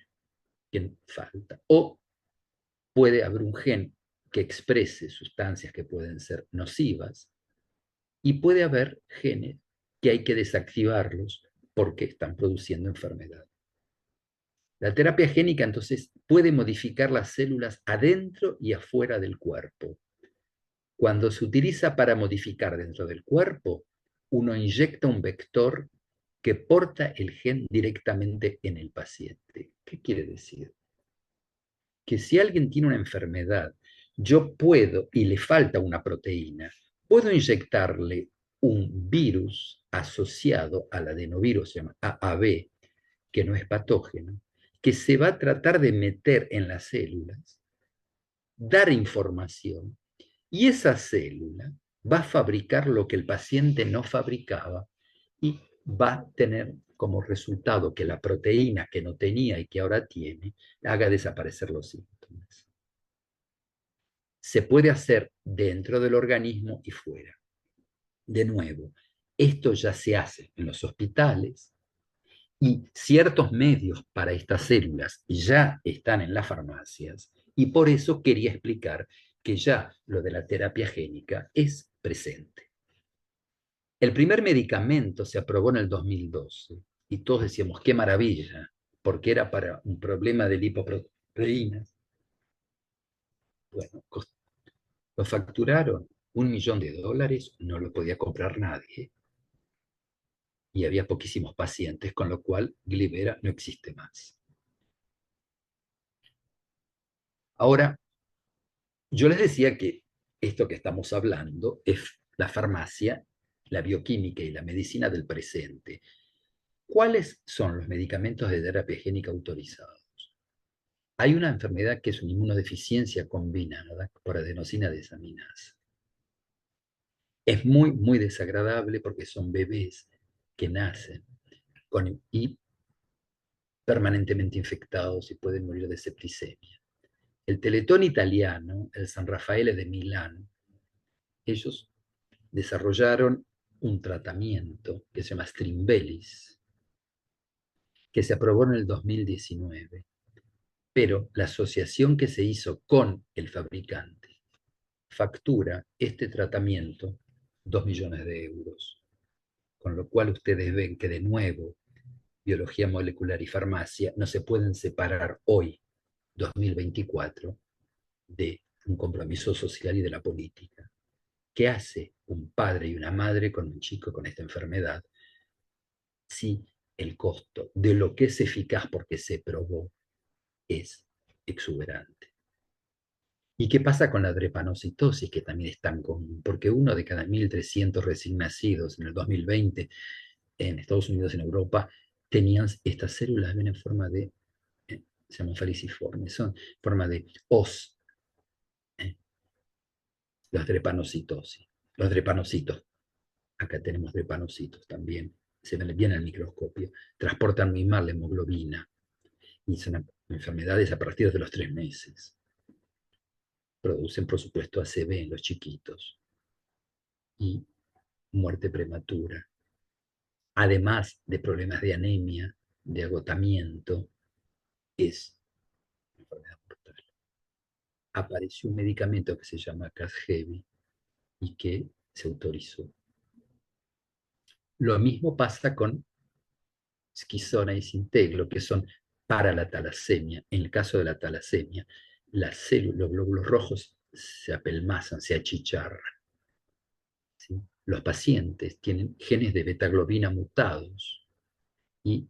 que falta. O puede haber un gen que exprese sustancias que pueden ser nocivas y puede haber genes que hay que desactivarlos porque están produciendo enfermedad. La terapia génica entonces puede modificar las células adentro y afuera del cuerpo. Cuando se utiliza para modificar dentro del cuerpo, uno inyecta un vector que porta el gen directamente en el paciente. ¿Qué quiere decir? Que si alguien tiene una enfermedad, yo puedo, y le falta una proteína, puedo inyectarle un virus asociado al adenovirus, se llama AAV, que no es patógeno, que se va a tratar de meter en las células, dar información, y esa célula va a fabricar lo que el paciente no fabricaba y va a tener como resultado que la proteína que no tenía y que ahora tiene haga desaparecer los síntomas. Se puede hacer dentro del organismo y fuera. De nuevo, esto ya se hace en los hospitales y ciertos medios para estas células ya están en las farmacias y por eso quería explicar que ya lo de la terapia génica es presente. El primer medicamento se aprobó en el 2012 y todos decíamos, qué maravilla, porque era para un problema de lipoproteínas. Bueno, lo facturaron $1 millón, no lo podía comprar nadie y había poquísimos pacientes, con lo cual Glivera no existe más. Ahora, yo les decía que esto que estamos hablando es la farmacia, la bioquímica y la medicina del presente. ¿Cuáles son los medicamentos de terapia génica autorizados? Hay una enfermedad que es una inmunodeficiencia combinada por adenosina desaminasa. Es muy, muy desagradable porque son bebés que nacen y permanentemente infectados y pueden morir de septicemia. El Teletón italiano, el San Raffaele de Milán, ellos desarrollaron un tratamiento que se llama Strimbelis, que se aprobó en el 2019, pero la asociación que se hizo con el fabricante factura este tratamiento 2 millones de euros, con lo cual ustedes ven que de nuevo biología molecular y farmacia no se pueden separar hoy, 2024, de un compromiso social y de la política. ¿Qué hace un padre y una madre con un chico con esta enfermedad si el costo de lo que es eficaz porque se probó es exuberante? ¿Y qué pasa con la drepanocitosis, que también es tan común? Porque uno de cada 1.300 recién nacidos en el 2020 en Estados Unidos y en Europa tenían estas células, ven en forma de, se llaman faliciformes, son en forma de os, eh, los drepanocitosis, los drepanocitos. Acá tenemos drepanocitos también, se ven bien al microscopio, transportan muy mal la hemoglobina y son enfermedades a partir de los 3 meses. Producen, por supuesto, ACV en los chiquitos y muerte prematura, además de problemas de anemia, de agotamiento, es una enfermedad mortal. Apareció un medicamento que se llama Casgevy y que se autorizó. Lo mismo pasa con Skizona y Sinteglo, que son para la talasemia. En el caso de la talasemia, las células, los glóbulos rojos se apelmazan, se achicharran. ¿Sí? Los pacientes tienen genes de betaglobina mutados y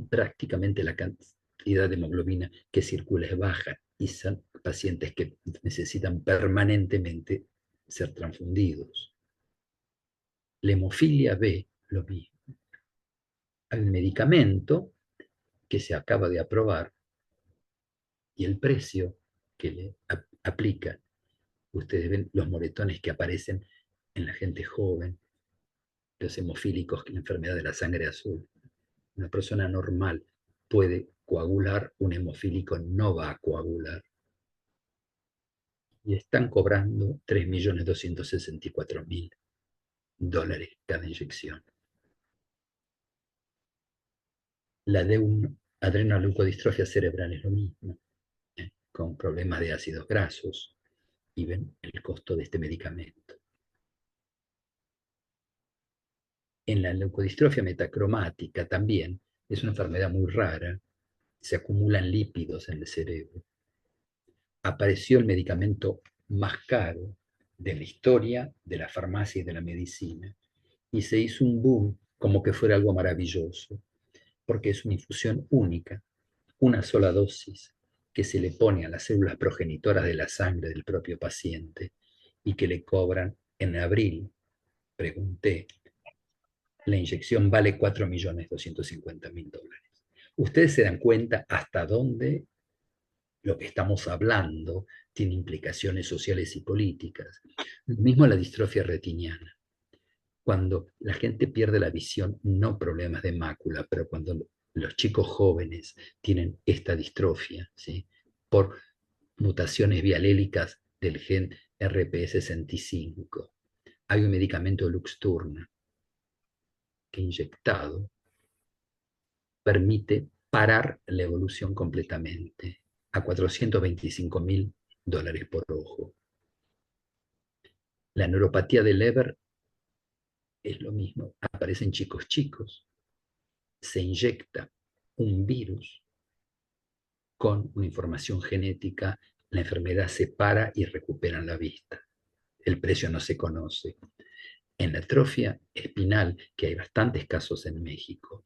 prácticamente la cantidad de hemoglobina que circula es baja y son pacientes que necesitan permanentemente ser transfundidos. La hemofilia B, lo mismo. Hay un medicamento que se acaba de aprobar y el precio que le aplica, ustedes ven los moretones que aparecen en la gente joven, los hemofílicos, la enfermedad de la sangre azul. Una persona normal puede coagular, un hemofílico no va a coagular. Y están cobrando $3.264.000 cada inyección. La de un adrenoleucodistrofia cerebral es lo mismo, con problemas de ácidos grasos, y ven el costo de este medicamento. En la leucodistrofia metacromática también es una enfermedad muy rara, se acumulan lípidos en el cerebro. Apareció el medicamento más caro de la historia de la farmacia y de la medicina, y se hizo un boom como que fuera algo maravilloso, porque es una infusión única, una sola dosis que se le pone a las células progenitoras de la sangre del propio paciente y que le cobran en abril, pregunté, la inyección vale $4.250.000. Ustedes se dan cuenta hasta dónde lo que estamos hablando tiene implicaciones sociales y políticas. Lo mismo la distrofia retiniana. Cuando la gente pierde la visión, no problemas de mácula, pero cuando los chicos jóvenes tienen esta distrofia, ¿sí? Por mutaciones bialélicas del gen RPE65, Hay un medicamento Luxturna que inyectado permite parar la evolución completamente a $425.000 por ojo. La neuropatía de Leber es lo mismo, aparecen chicos chicos, se inyecta un virus con una información genética, la enfermedad se para y recuperan la vista. El precio no se conoce. En la atrofia espinal, que hay bastantes casos en México,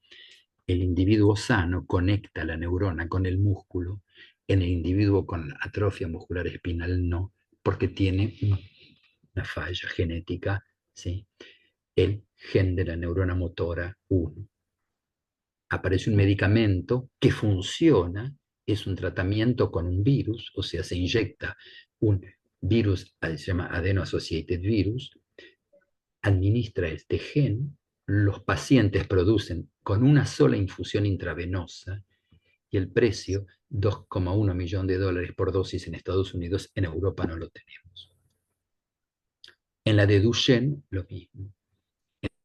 el individuo sano conecta la neurona con el músculo, en el individuo con atrofia muscular espinal no, porque tiene una falla genética, ¿sí? El gen de la neurona motora 1. Aparece un medicamento que funciona, es un tratamiento con un virus, o sea, se inyecta un virus, se llama adeno-associated virus, administra este gen, los pacientes producen con una sola infusión intravenosa y el precio, $2,1 millones por dosis en Estados Unidos, en Europa no lo tenemos. En la de Duchenne, lo mismo.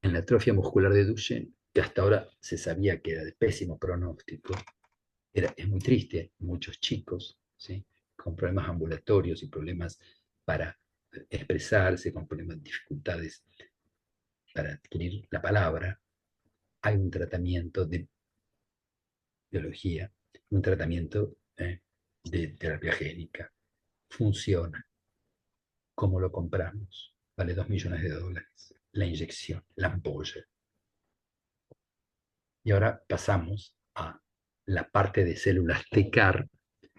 En la atrofia muscular de Duchenne, que hasta ahora se sabía que era de pésimo pronóstico, es muy triste, muchos chicos, ¿sí? Con problemas ambulatorios y problemas para expresarse, con problemas, dificultades para adquirir la palabra, hay un tratamiento de biología, un tratamiento de terapia génica. Funciona. ¿Cómo lo compramos? Vale $2 millones. La inyección, la ampolla. Y ahora pasamos a la parte de células TCAR,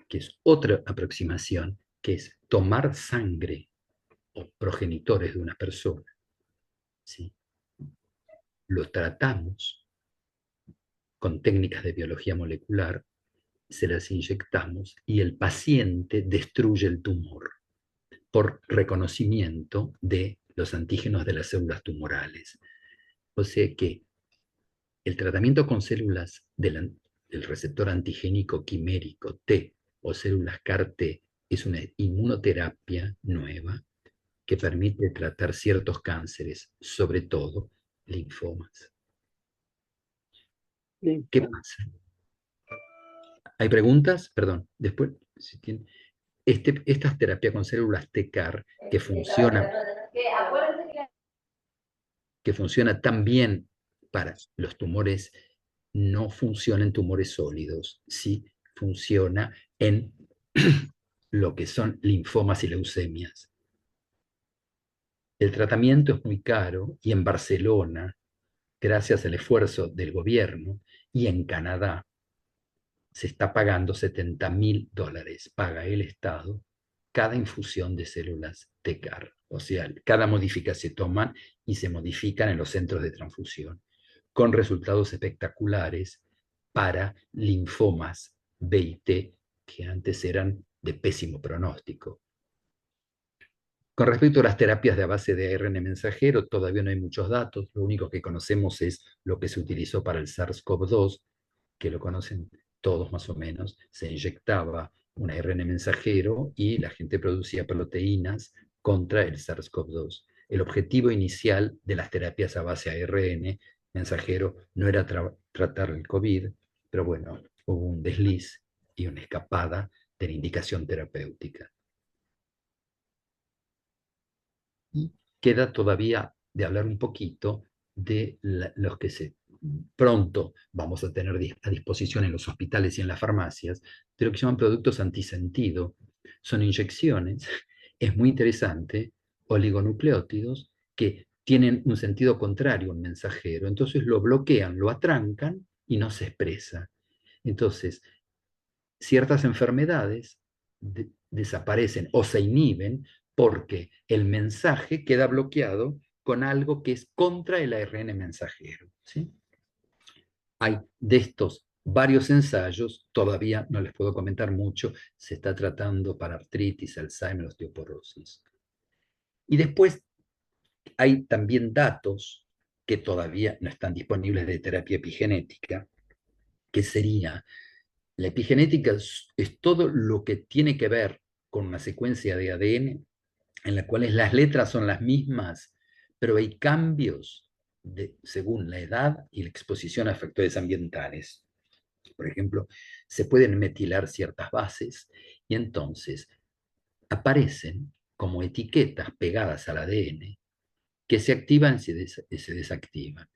que es otra aproximación, que es tomar sangre o progenitores de una persona, ¿sí? Los tratamos con técnicas de biología molecular, se las inyectamos y el paciente destruye el tumor por reconocimiento de los antígenos de las células tumorales. O sea que el tratamiento con células del receptor antigénico quimérico T o células CAR-T es una inmunoterapia nueva que permite tratar ciertos cánceres, sobre todo linfomas. ¿Qué pasa? ¿Hay preguntas? Perdón, después, si tienen, estas terapias con células TCAR que funciona tan bien para los tumores, no funciona en tumores sólidos, sí funciona en lo que son linfomas y leucemias. El tratamiento es muy caro y en Barcelona, gracias al esfuerzo del gobierno, y en Canadá se está pagando $70.000, paga el Estado, cada infusión de células TCAR. O sea, cada modificación se toman y se modifican en los centros de transfusión, con resultados espectaculares para linfomas B y T, que antes eran de pésimo pronóstico. Con respecto a las terapias de base de ARN mensajero, todavía no hay muchos datos. Lo único que conocemos es lo que se utilizó para el SARS-CoV-2, que lo conocen todos más o menos. Se inyectaba un ARN mensajero y la gente producía proteínas contra el SARS-CoV-2. El objetivo inicial de las terapias a base de ARN mensajero no era tratar el COVID, pero bueno, hubo un desliz y una escapada de la indicación terapéutica. Y queda todavía de hablar un poquito de los que pronto vamos a tener a disposición en los hospitales y en las farmacias, de lo que se llaman productos antisentido. Son inyecciones, es muy interesante, oligonucleótidos que tienen un sentido contrario a un mensajero, entonces lo bloquean, lo atrancan y no se expresa. Entonces, ciertas enfermedades desaparecen o se inhiben porque el mensaje queda bloqueado con algo que es contra el ARN mensajero, ¿sí? Hay de estos varios ensayos, todavía no les puedo comentar mucho, se está tratando para artritis, Alzheimer, osteoporosis. Y después hay también datos que todavía no están disponibles de terapia epigenética, que sería la epigenética es todo lo que tiene que ver con una secuencia de ADN en la cual las letras son las mismas, pero hay cambios según la edad y la exposición a factores ambientales. Por ejemplo, se pueden metilar ciertas bases y entonces aparecen como etiquetas pegadas al ADN que se activan y se desactivan.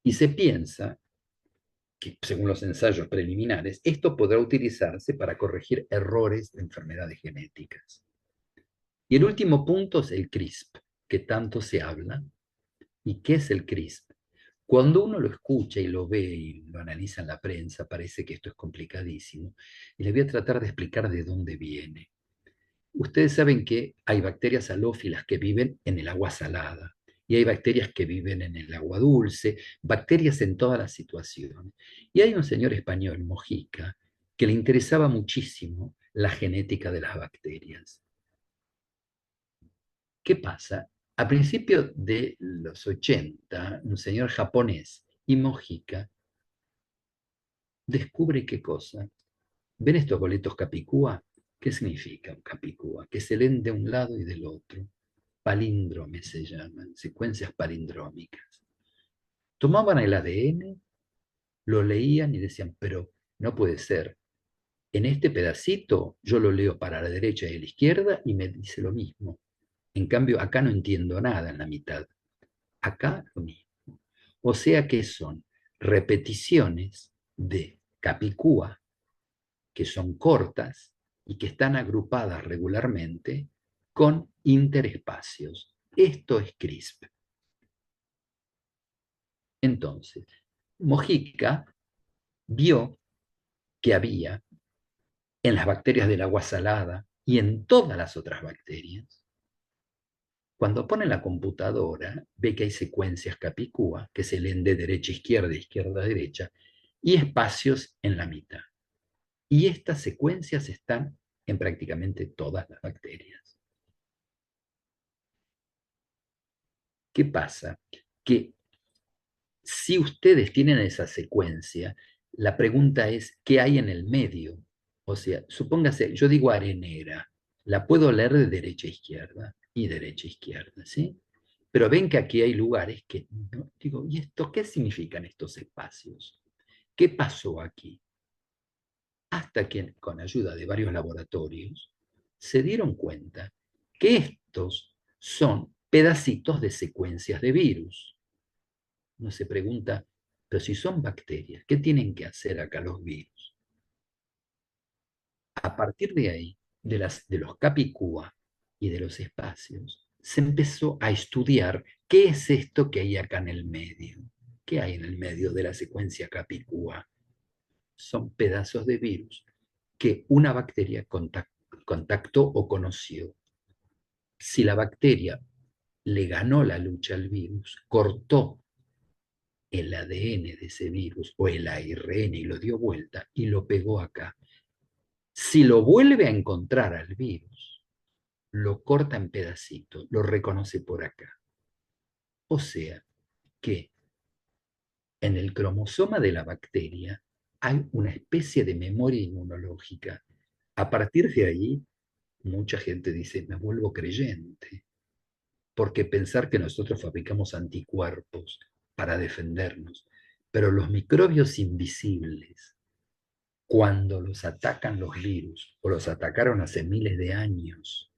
Y se piensa que, según los ensayos preliminares, esto podrá utilizarse para corregir errores de enfermedades genéticas. Y el último punto es el CRISP, que tanto se habla. ¿Y qué es el CRISP? Cuando uno lo escucha y lo ve y lo analiza en la prensa, parece que esto es complicadísimo. Y le voy a tratar de explicar de dónde viene. Ustedes saben que hay bacterias halófilas que viven en el agua salada y hay bacterias que viven en el agua dulce, bacterias en todas las situaciones. Y hay un señor español, Mojica, que le interesaba muchísimo la genética de las bacterias. ¿Qué pasa? A principios de los 80, un señor japonés, y Mojica, descubre qué cosa. ¿Ven estos boletos Capicúa? ¿Qué significa un Capicúa? Que se leen de un lado y del otro. Palíndromes se llaman, secuencias palindrómicas. Tomaban el ADN, lo leían y decían, pero no puede ser. En este pedacito yo lo leo para la derecha y a la izquierda y me dice lo mismo. En cambio, acá no entiendo nada en la mitad. Acá lo mismo. O sea que son repeticiones de Capicúa que son cortas y que están agrupadas regularmente con interespacios. Esto es CRISP. Entonces, Mojica vio que había en las bacterias del agua salada y en todas las otras bacterias. Cuando pone la computadora, ve que hay secuencias Capicúa que se leen de derecha a izquierda, de izquierda a derecha, y espacios en la mitad. Y estas secuencias están en prácticamente todas las bacterias. ¿Qué pasa? Que si ustedes tienen esa secuencia, la pregunta es, ¿qué hay en el medio? O sea, supóngase, yo digo arenera, la puedo leer de derecha a izquierda y derecha a izquierda, ¿sí? Pero ven que aquí hay lugares que, no, digo, ¿y esto qué significan estos espacios? ¿Qué pasó aquí? Hasta que, con ayuda de varios laboratorios, se dieron cuenta que estos son pedacitos de secuencias de virus. Uno se pregunta, pero si son bacterias, ¿qué tienen que hacer acá los virus? A partir de ahí, de los Capicúa y de los espacios, se empezó a estudiar qué es esto que hay acá en el medio. ¿Qué hay en el medio de la secuencia Capicúa? Son pedazos de virus que una bacteria contactó o conoció. Si la bacteria le ganó la lucha al virus, cortó el ADN de ese virus o el ARN y lo dio vuelta y lo pegó acá. Si lo vuelve a encontrar al virus, lo corta en pedacitos, lo reconoce por acá. O sea que en el cromosoma de la bacteria hay una especie de memoria inmunológica. A partir de ahí, mucha gente dice, me vuelvo creyente, porque pensar que nosotros fabricamos anticuerpos para defendernos, pero los microbios invisibles, cuando los atacan los virus o los atacaron hace miles de años,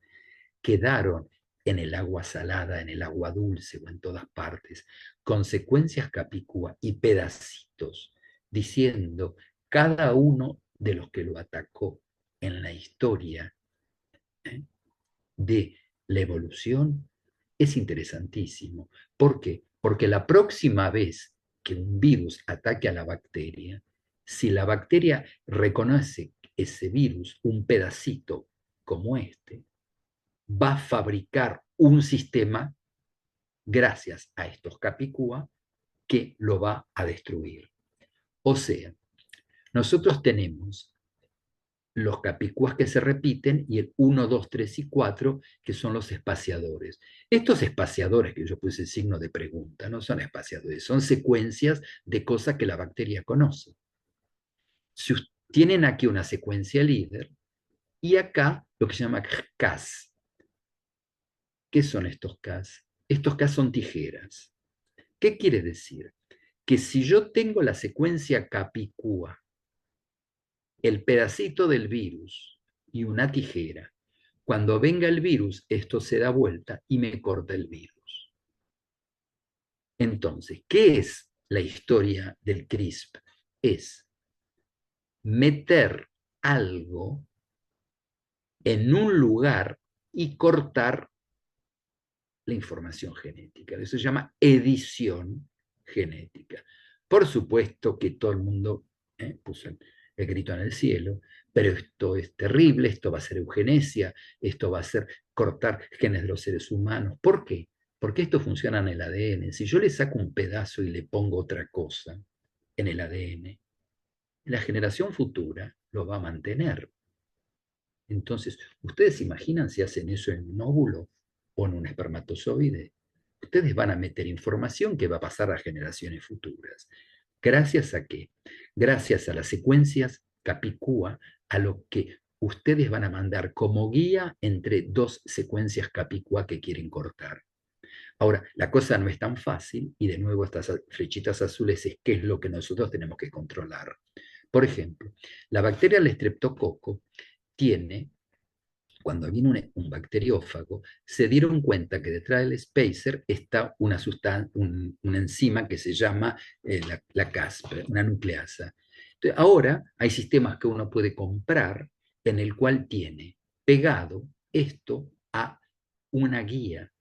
quedaron en el agua salada, en el agua dulce o en todas partes, consecuencias capicúa y pedacitos, diciendo cada uno de los que lo atacó en la historia ¿eh? de la evolución es interesantísimo. ¿Por qué? Porque la próxima vez que un virus ataque a la bacteria, si la bacteria reconoce ese virus, un pedacito como este, va a fabricar un sistema gracias a estos capicúa que lo va a destruir. O sea, nosotros tenemos los capicúas que se repiten y el 1, 2, 3 y 4 que son los espaciadores. Estos espaciadores, que yo puse signo de pregunta, no son espaciadores, son secuencias de cosas que la bacteria conoce. Si tienen aquí una secuencia líder y acá lo que se llama Cas. ¿Qué son estos Cas? estos acá son tijeras. ¿Qué quiere decir? Que si yo tengo la secuencia Capicúa, el pedacito del virus y una tijera, cuando venga el virus, esto se da vuelta y me corta el virus. Entonces, ¿qué es la historia del CRISP? Es meter algo en un lugar y cortar la información genética. Eso se llama edición genética. Por supuesto que todo el mundo puso el grito en el cielo, pero esto es terrible, esto va a ser eugenesia, esto va a ser cortar genes de los seres humanos. ¿Por qué? Porque esto funciona en el ADN. Si yo le saco un pedazo y le pongo otra cosa en el ADN, la generación futura lo va a mantener. Entonces, ¿ustedes se imaginan si hacen eso en un óvulo o en un espermatozoide? Ustedes van a meter información que va a pasar a generaciones futuras. ¿Gracias a qué? Gracias a las secuencias Capicúa, a lo que ustedes van a mandar como guía entre dos secuencias Capicúa que quieren cortar. Ahora, la cosa no es tan fácil y de nuevo estas flechitas azules es qué es lo que nosotros tenemos que controlar. Por ejemplo, la bacteria del estreptococo tiene, cuando vino un bacteriófago, se dieron cuenta que detrás del spacer está una enzima que se llama la CASP, una nucleasa. Entonces, ahora hay sistemas que uno puede comprar en el cual tiene pegado esto a una guía.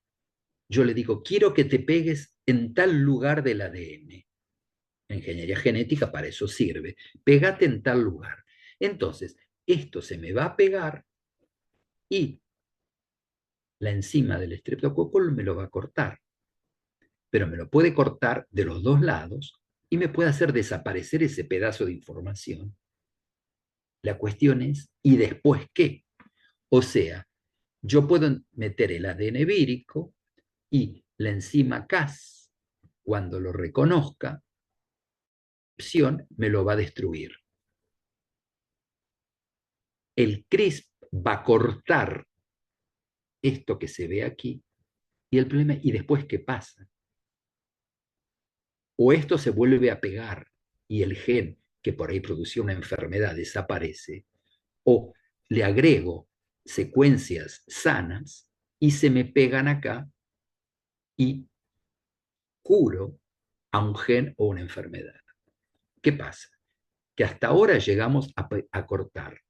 Yo le digo, quiero que te pegues en tal lugar del ADN. La ingeniería genética para eso sirve. Pégate en tal lugar. Entonces, esto se me va a pegar y la enzima del estreptococo me lo va a cortar, pero me lo puede cortar de los dos lados y me puede hacer desaparecer ese pedazo de información. La cuestión es, ¿y después qué? O sea, yo puedo meter el ADN vírico y la enzima Cas, cuando lo reconozca, me lo va a destruir. El CRISP va a cortar esto que se ve aquí y el problema, ¿y después qué pasa? O esto se vuelve a pegar y el gen que por ahí producía una enfermedad desaparece, o le agrego secuencias sanas y se me pegan acá y curo a un gen o una enfermedad. ¿Qué pasa? Que hasta ahora llegamos a cortar,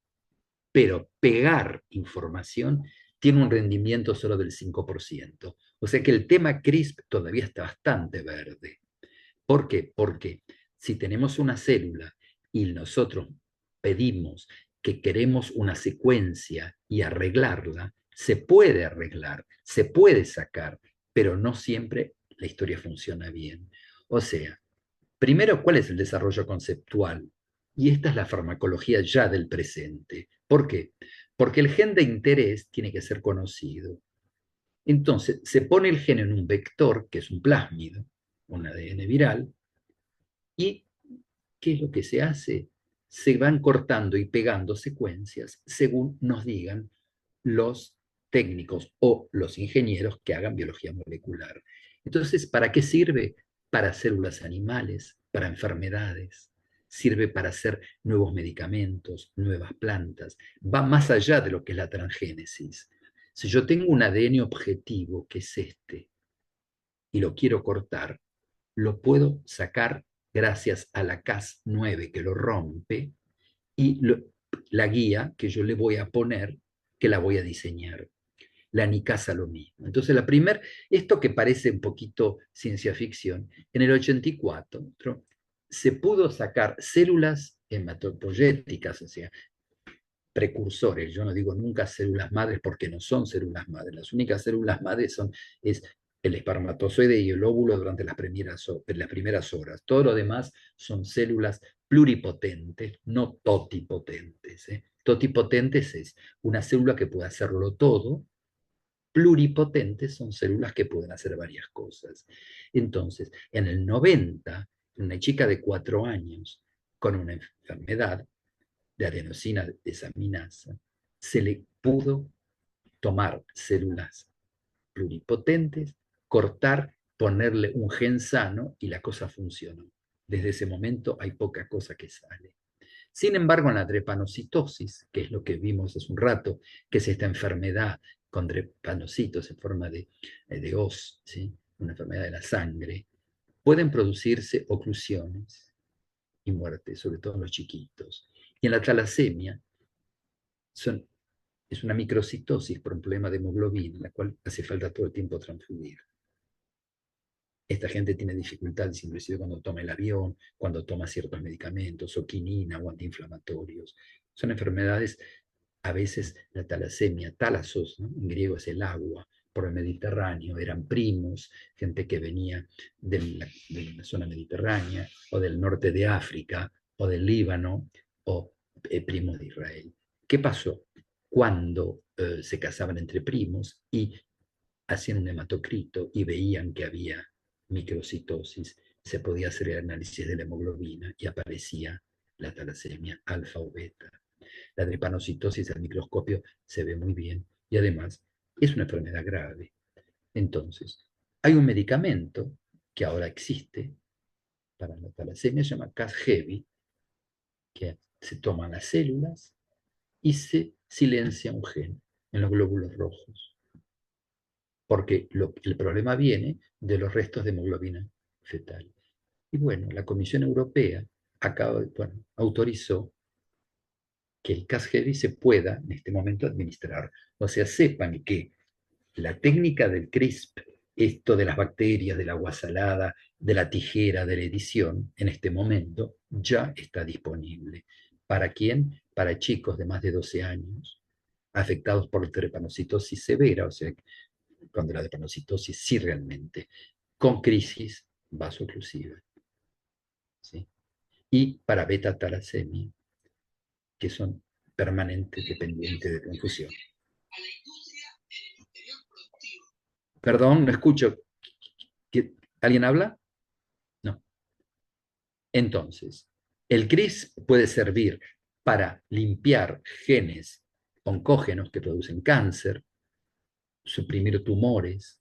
pero pegar información tiene un rendimiento solo del 5%. O sea que el tema CRISP todavía está bastante verde. ¿Por qué? Porque si tenemos una célula y nosotros pedimos que queremos una secuencia y arreglarla, se puede arreglar, se puede sacar, pero no siempre la historia funciona bien. O sea, primero, ¿cuál es el desarrollo conceptual? Y esta es la farmacología ya del presente. ¿Por qué? Porque el gen de interés tiene que ser conocido. Entonces, se pone el gen en un vector, que es un plásmido, un ADN viral, y ¿qué es lo que se hace? Se van cortando y pegando secuencias según nos digan los técnicos o los ingenieros que hagan biología molecular. Entonces, ¿para qué sirve? Para células animales, para enfermedades, sirve para hacer nuevos medicamentos, nuevas plantas, va más allá de lo que es la transgénesis. Si yo tengo un ADN objetivo, que es este, y lo quiero cortar, lo puedo sacar gracias a la Cas9 que lo rompe y la guía que yo le voy a poner, que la voy a diseñar. La Nicasa lo mismo. Entonces, esto que parece un poquito ciencia ficción, en el 84 se pudo sacar células hematopoyéticas, o sea, precursores. Yo no digo nunca células madres porque no son células madres. Las únicas células madres es el espermatozoide y el óvulo durante las primeras horas. Todo lo demás son células pluripotentes, no totipotentes. Totipotentes es una célula que puede hacerlo todo. Pluripotentes son células que pueden hacer varias cosas. Entonces, en el 90, una chica de 4 años con una enfermedad de adenosina desaminasa, se le pudo tomar células pluripotentes cortar, ponerle un gen sano y la cosa funcionó. Desde ese momento hay poca cosa que sale. Sin embargo, en la drepanocitosis, que es lo que vimos hace un rato, que es esta enfermedad con drepanocitos en forma de hoz, ¿sí? Una enfermedad de la sangre, pueden producirse oclusiones y muertes, sobre todo en los chiquitos. Y en la talasemia son, es una microcitosis por un problema de hemoglobina, la cual hace falta todo el tiempo transfundir. Esta gente tiene dificultades inclusive cuando toma el avión, cuando toma ciertos medicamentos, o quinina o antiinflamatorios. Son enfermedades, a veces la talasemia, talasos, ¿no? En griego es el agua, por el Mediterráneo, eran primos, gente que venía de la zona mediterránea, o del norte de África, o del Líbano, o primos de Israel. ¿Qué pasó? Cuando se casaban entre primos y hacían un hematocrito y veían que había microcitosis, se podía hacer el análisis de la hemoglobina y aparecía la talasemia alfa o beta. La drepanocitosis al microscopio se ve muy bien y además es una enfermedad grave. Entonces, hay un medicamento que ahora existe para la talasemia, se llama Casgevy, que se toman las células y se silencia un gen en los glóbulos rojos, porque el problema viene de los restos de hemoglobina fetal. Y bueno, la Comisión Europea autorizó que el Casgevy se pueda en este momento administrar. O sea, sepan que la técnica del CRISP, esto de las bacterias, del agua salada, de la tijera, de la edición, en este momento ya está disponible. ¿Para quién? Para chicos de más de 12 años, afectados por drepanocitosis severa, o sea, cuando la drepanocitosis sí realmente, con crisis vasoclusiva, ¿sí? Y para beta-talasemia, que son permanentes dependientes de transfusión. Perdón, no escucho. ¿Alguien habla? No. Entonces, el CRIS puede servir para limpiar genes oncógenos que producen cáncer, suprimir tumores,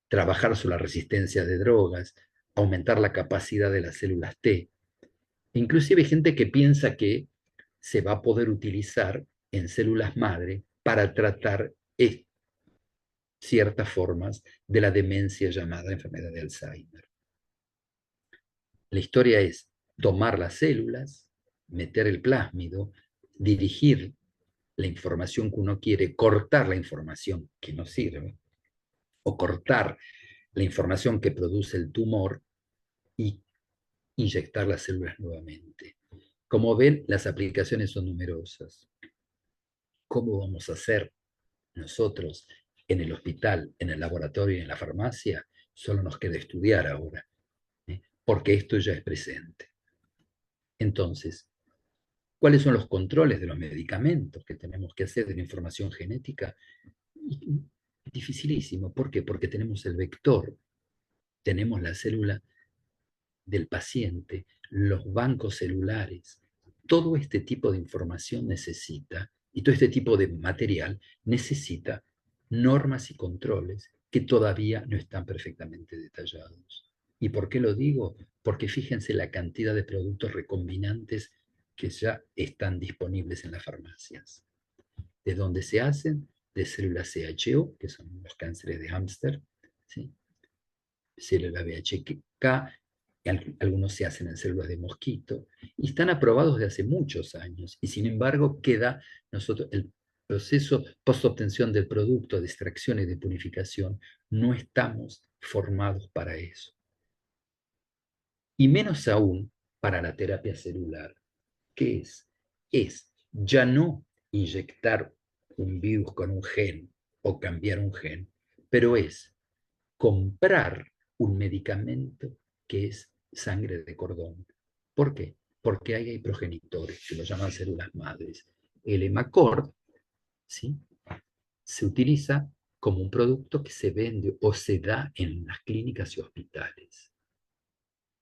trabajar sobre la resistencia de drogas, aumentar la capacidad de las células T. Inclusive hay gente que piensa que se va a poder utilizar en células madre para tratar ciertas formas de la demencia llamada enfermedad de Alzheimer. La historia es tomar las células, meter el plásmido, dirigir la información que uno quiere, cortar la información que no sirve, o cortar la información que produce el tumor y inyectar las células nuevamente. Como ven, las aplicaciones son numerosas. ¿Cómo vamos a hacer nosotros en el hospital, en el laboratorio y en la farmacia? Solo nos queda estudiar ahora, porque esto ya es presente. Entonces, ¿cuáles son los controles de los medicamentos que tenemos que hacer de la información genética? Es dificilísimo. ¿Por qué? Porque tenemos el vector, tenemos la célula del paciente, los bancos celulares. Todo este tipo de información necesita, y todo este tipo de material necesita normas y controles que todavía no están perfectamente detallados. ¿Y por qué lo digo? Porque fíjense la cantidad de productos recombinantes que ya están disponibles en las farmacias. ¿De dónde se hacen? De células CHO, que son los cánceres de hámster, ¿sí? Célula VHK, algunos se hacen en células de mosquito, y están aprobados de hace muchos años, y sin embargo queda el proceso post-obtención del producto, de extracción y de purificación, no estamos formados para eso. Y menos aún para la terapia celular. ¿Qué es? Es ya no inyectar un virus con un gen o cambiar un gen, pero es comprar un medicamento que es sangre de cordón. ¿Por qué? Porque hay progenitores, que lo llaman células madres. El hemacord, ¿sí?, se utiliza como un producto que se vende o se da en las clínicas y hospitales.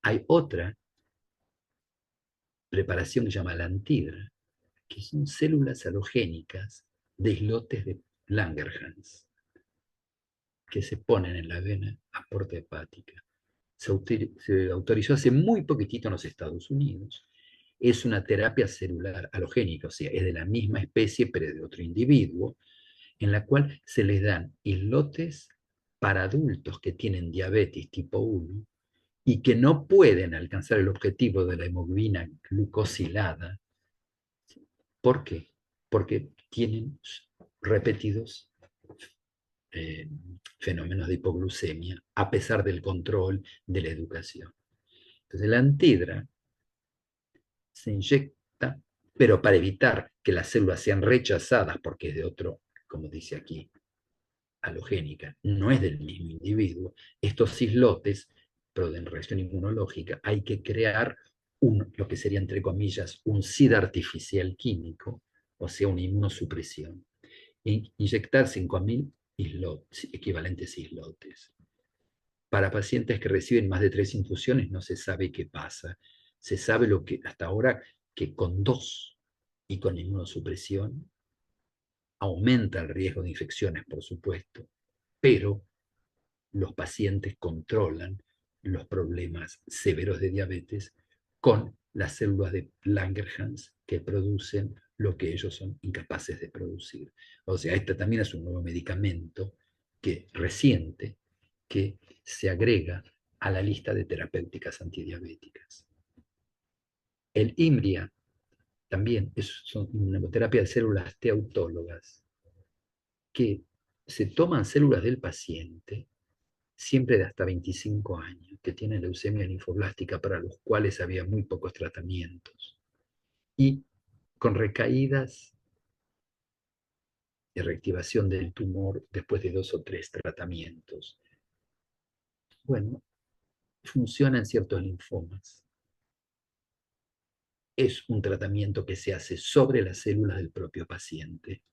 Hay otra preparación que se llama lantidra, que son células halogénicas de islotes de Langerhans. que se ponen en la vena a puerta hepática. Se autorizó hace muy poquitito en los Estados Unidos. Es una terapia celular halogénica, o sea, es de la misma especie pero de otro individuo, en la cual se les dan islotes para adultos que tienen diabetes tipo 1 y que no pueden alcanzar el objetivo de la hemoglobina glucosilada. ¿Por qué? Porque tienen repetidos eh, fenómenos de hipoglucemia a pesar del control de la educación. Entonces la antidra se inyecta, pero para evitar que las células sean rechazadas porque es de otro, como dice aquí, halogénica, no es del mismo individuo, estos islotes, pero en reacción inmunológica, hay que crear lo que sería, entre comillas, un SIDA artificial químico, o sea, una inmunosupresión. Inyectar 5.000 islotes, equivalentes islotes. Para pacientes que reciben más de 3 infusiones no se sabe qué pasa. Se sabe lo que hasta ahora que con 2 y con inmunosupresión aumenta el riesgo de infecciones, por supuesto, pero los pacientes controlan los problemas severos de diabetes con las células de Langerhans que producen lo que ellos son incapaces de producir. O sea, este también es un nuevo medicamento que reciente que se agrega a la lista de terapéuticas antidiabéticas. El IMRIA también es una terapia de células T autólogas que se toman células del paciente siempre de hasta 25 años, que tienen leucemia linfoblástica para los cuales había muy pocos tratamientos, y con recaídas de reactivación del tumor después de 2 o 3 tratamientos. Bueno, funciona en ciertos linfomas. Es un tratamiento que se hace sobre las células del propio paciente.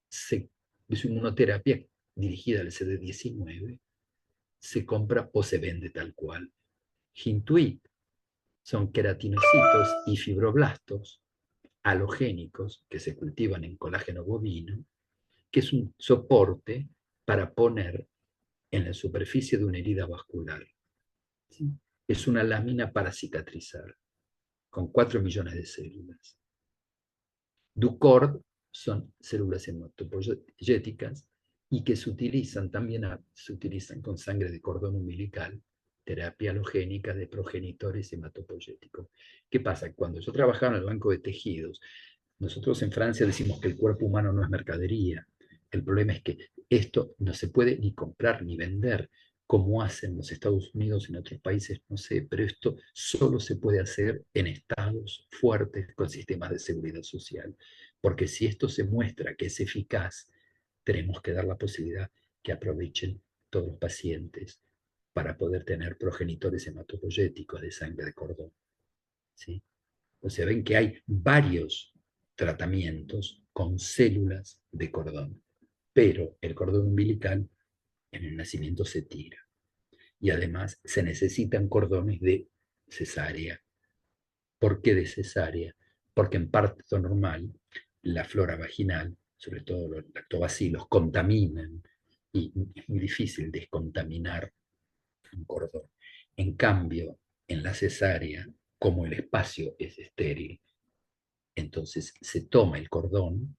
Es una inmunoterapia dirigida al CD19, se compra o se vende tal cual. Hintuit son queratinocitos y fibroblastos halogénicos que se cultivan en colágeno bovino, que es un soporte para poner en la superficie de una herida vascular. ¿Sí? Es una lámina para cicatrizar, con 4 millones de células. Ducord son células hematopoyéticas y que se utilizan también se utilizan con sangre de cordón umbilical, terapia halogénica de progenitores hematopoyéticos. ¿Qué pasa? Cuando yo trabajaba en el banco de tejidos, nosotros en Francia decimos que el cuerpo humano no es mercadería. El problema es que esto no se puede ni comprar ni vender como hacen los Estados Unidos y en otros países, no sé, pero esto solo se puede hacer en estados fuertes con sistemas de seguridad social. Porque si esto se muestra que es eficaz, tenemos que dar la posibilidad que aprovechen todos los pacientes para poder tener progenitores hematopoyéticos de sangre de cordón. ¿Sí? O sea, ven que hay varios tratamientos con células de cordón, pero el cordón umbilical en el nacimiento se tira. Y además se necesitan cordones de cesárea. ¿Por qué de cesárea? Porque en parto normal la flora vaginal, sobre todo los lactobacilos, contaminan y es muy difícil descontaminar un cordón. En cambio, en la cesárea, como el espacio es estéril, entonces se toma el cordón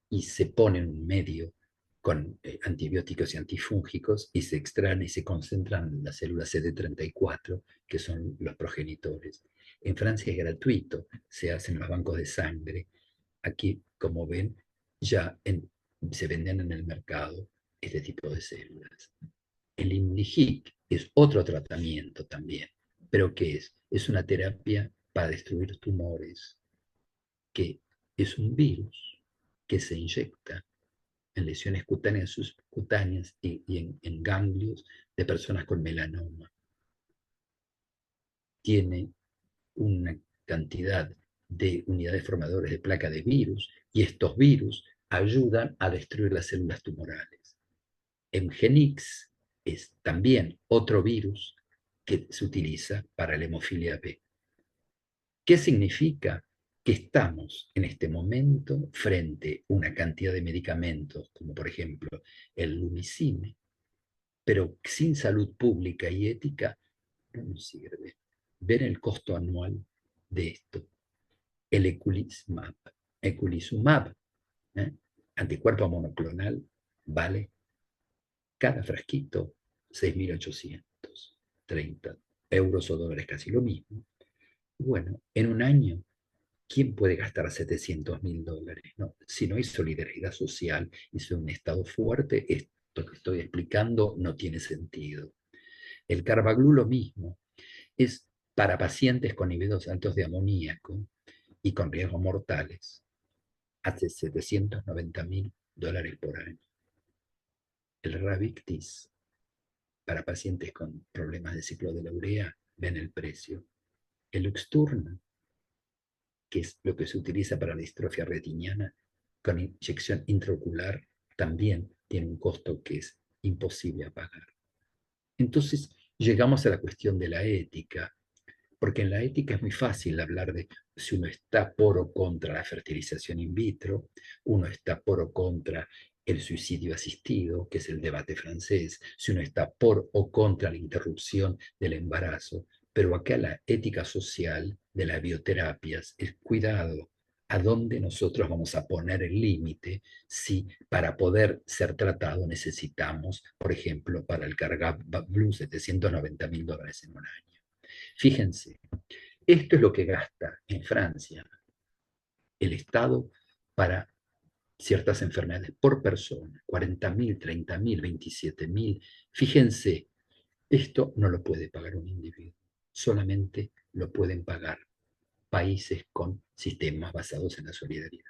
y se pone en un medio con antibióticos y antifúngicos y se extraen y se concentran en las células CD34, que son los progenitores. En Francia es gratuito, se hacen los bancos de sangre. Aquí, como ven, ya se venden en el mercado este tipo de células. El Imligic es otro tratamiento también, pero ¿qué es? Es una terapia para destruir tumores, que es un virus que se inyecta en lesiones cutáneas, subcutáneas y en ganglios de personas con melanoma. Tiene una cantidad de unidades formadoras de placa de virus y estos virus ayudan a destruir las células tumorales. Mgenix es también otro virus que se utiliza para la hemofilia B. ¿Qué significa? Que estamos en este momento frente a una cantidad de medicamentos, como por ejemplo el lumicine, pero sin salud pública y ética no nos sirve. Ver el costo anual de esto. El eculizumab, ¿eh? Anticuerpo monoclonal, vale cada frasquito 6.830 euros o dólares, casi lo mismo. Bueno, en un año, ¿quién puede gastar 700.000 dólares? No, si no hay solidaridad social y si un Estado fuerte, esto que estoy explicando no tiene sentido. El Carbaglu lo mismo, es para pacientes con niveles altos de amoníaco y con riesgos mortales, hace 790.000 dólares por año. El Ravictis, para pacientes con problemas de ciclo de la urea, ven el precio. El Luxturna, que es lo que se utiliza para la distrofia retiniana, con inyección intraocular, también tiene un costo que es imposible a pagar. Entonces, llegamos a la cuestión de la ética, porque en la ética es muy fácil hablar de si uno está por o contra la fertilización in vitro, uno está por o contra el suicidio asistido, que es el debate francés, si uno está por o contra la interrupción del embarazo, pero acá la ética social de las bioterapias es cuidado a dónde nosotros vamos a poner el límite si para poder ser tratado necesitamos, por ejemplo, para el Carbaglu 790.000 dólares en un año. Fíjense, esto es lo que gasta en Francia el Estado para ciertas enfermedades por persona, 40.000, 30.000, 27.000. Fíjense, esto no lo puede pagar un individuo, solamente lo pueden pagar países con sistemas basados en la solidaridad.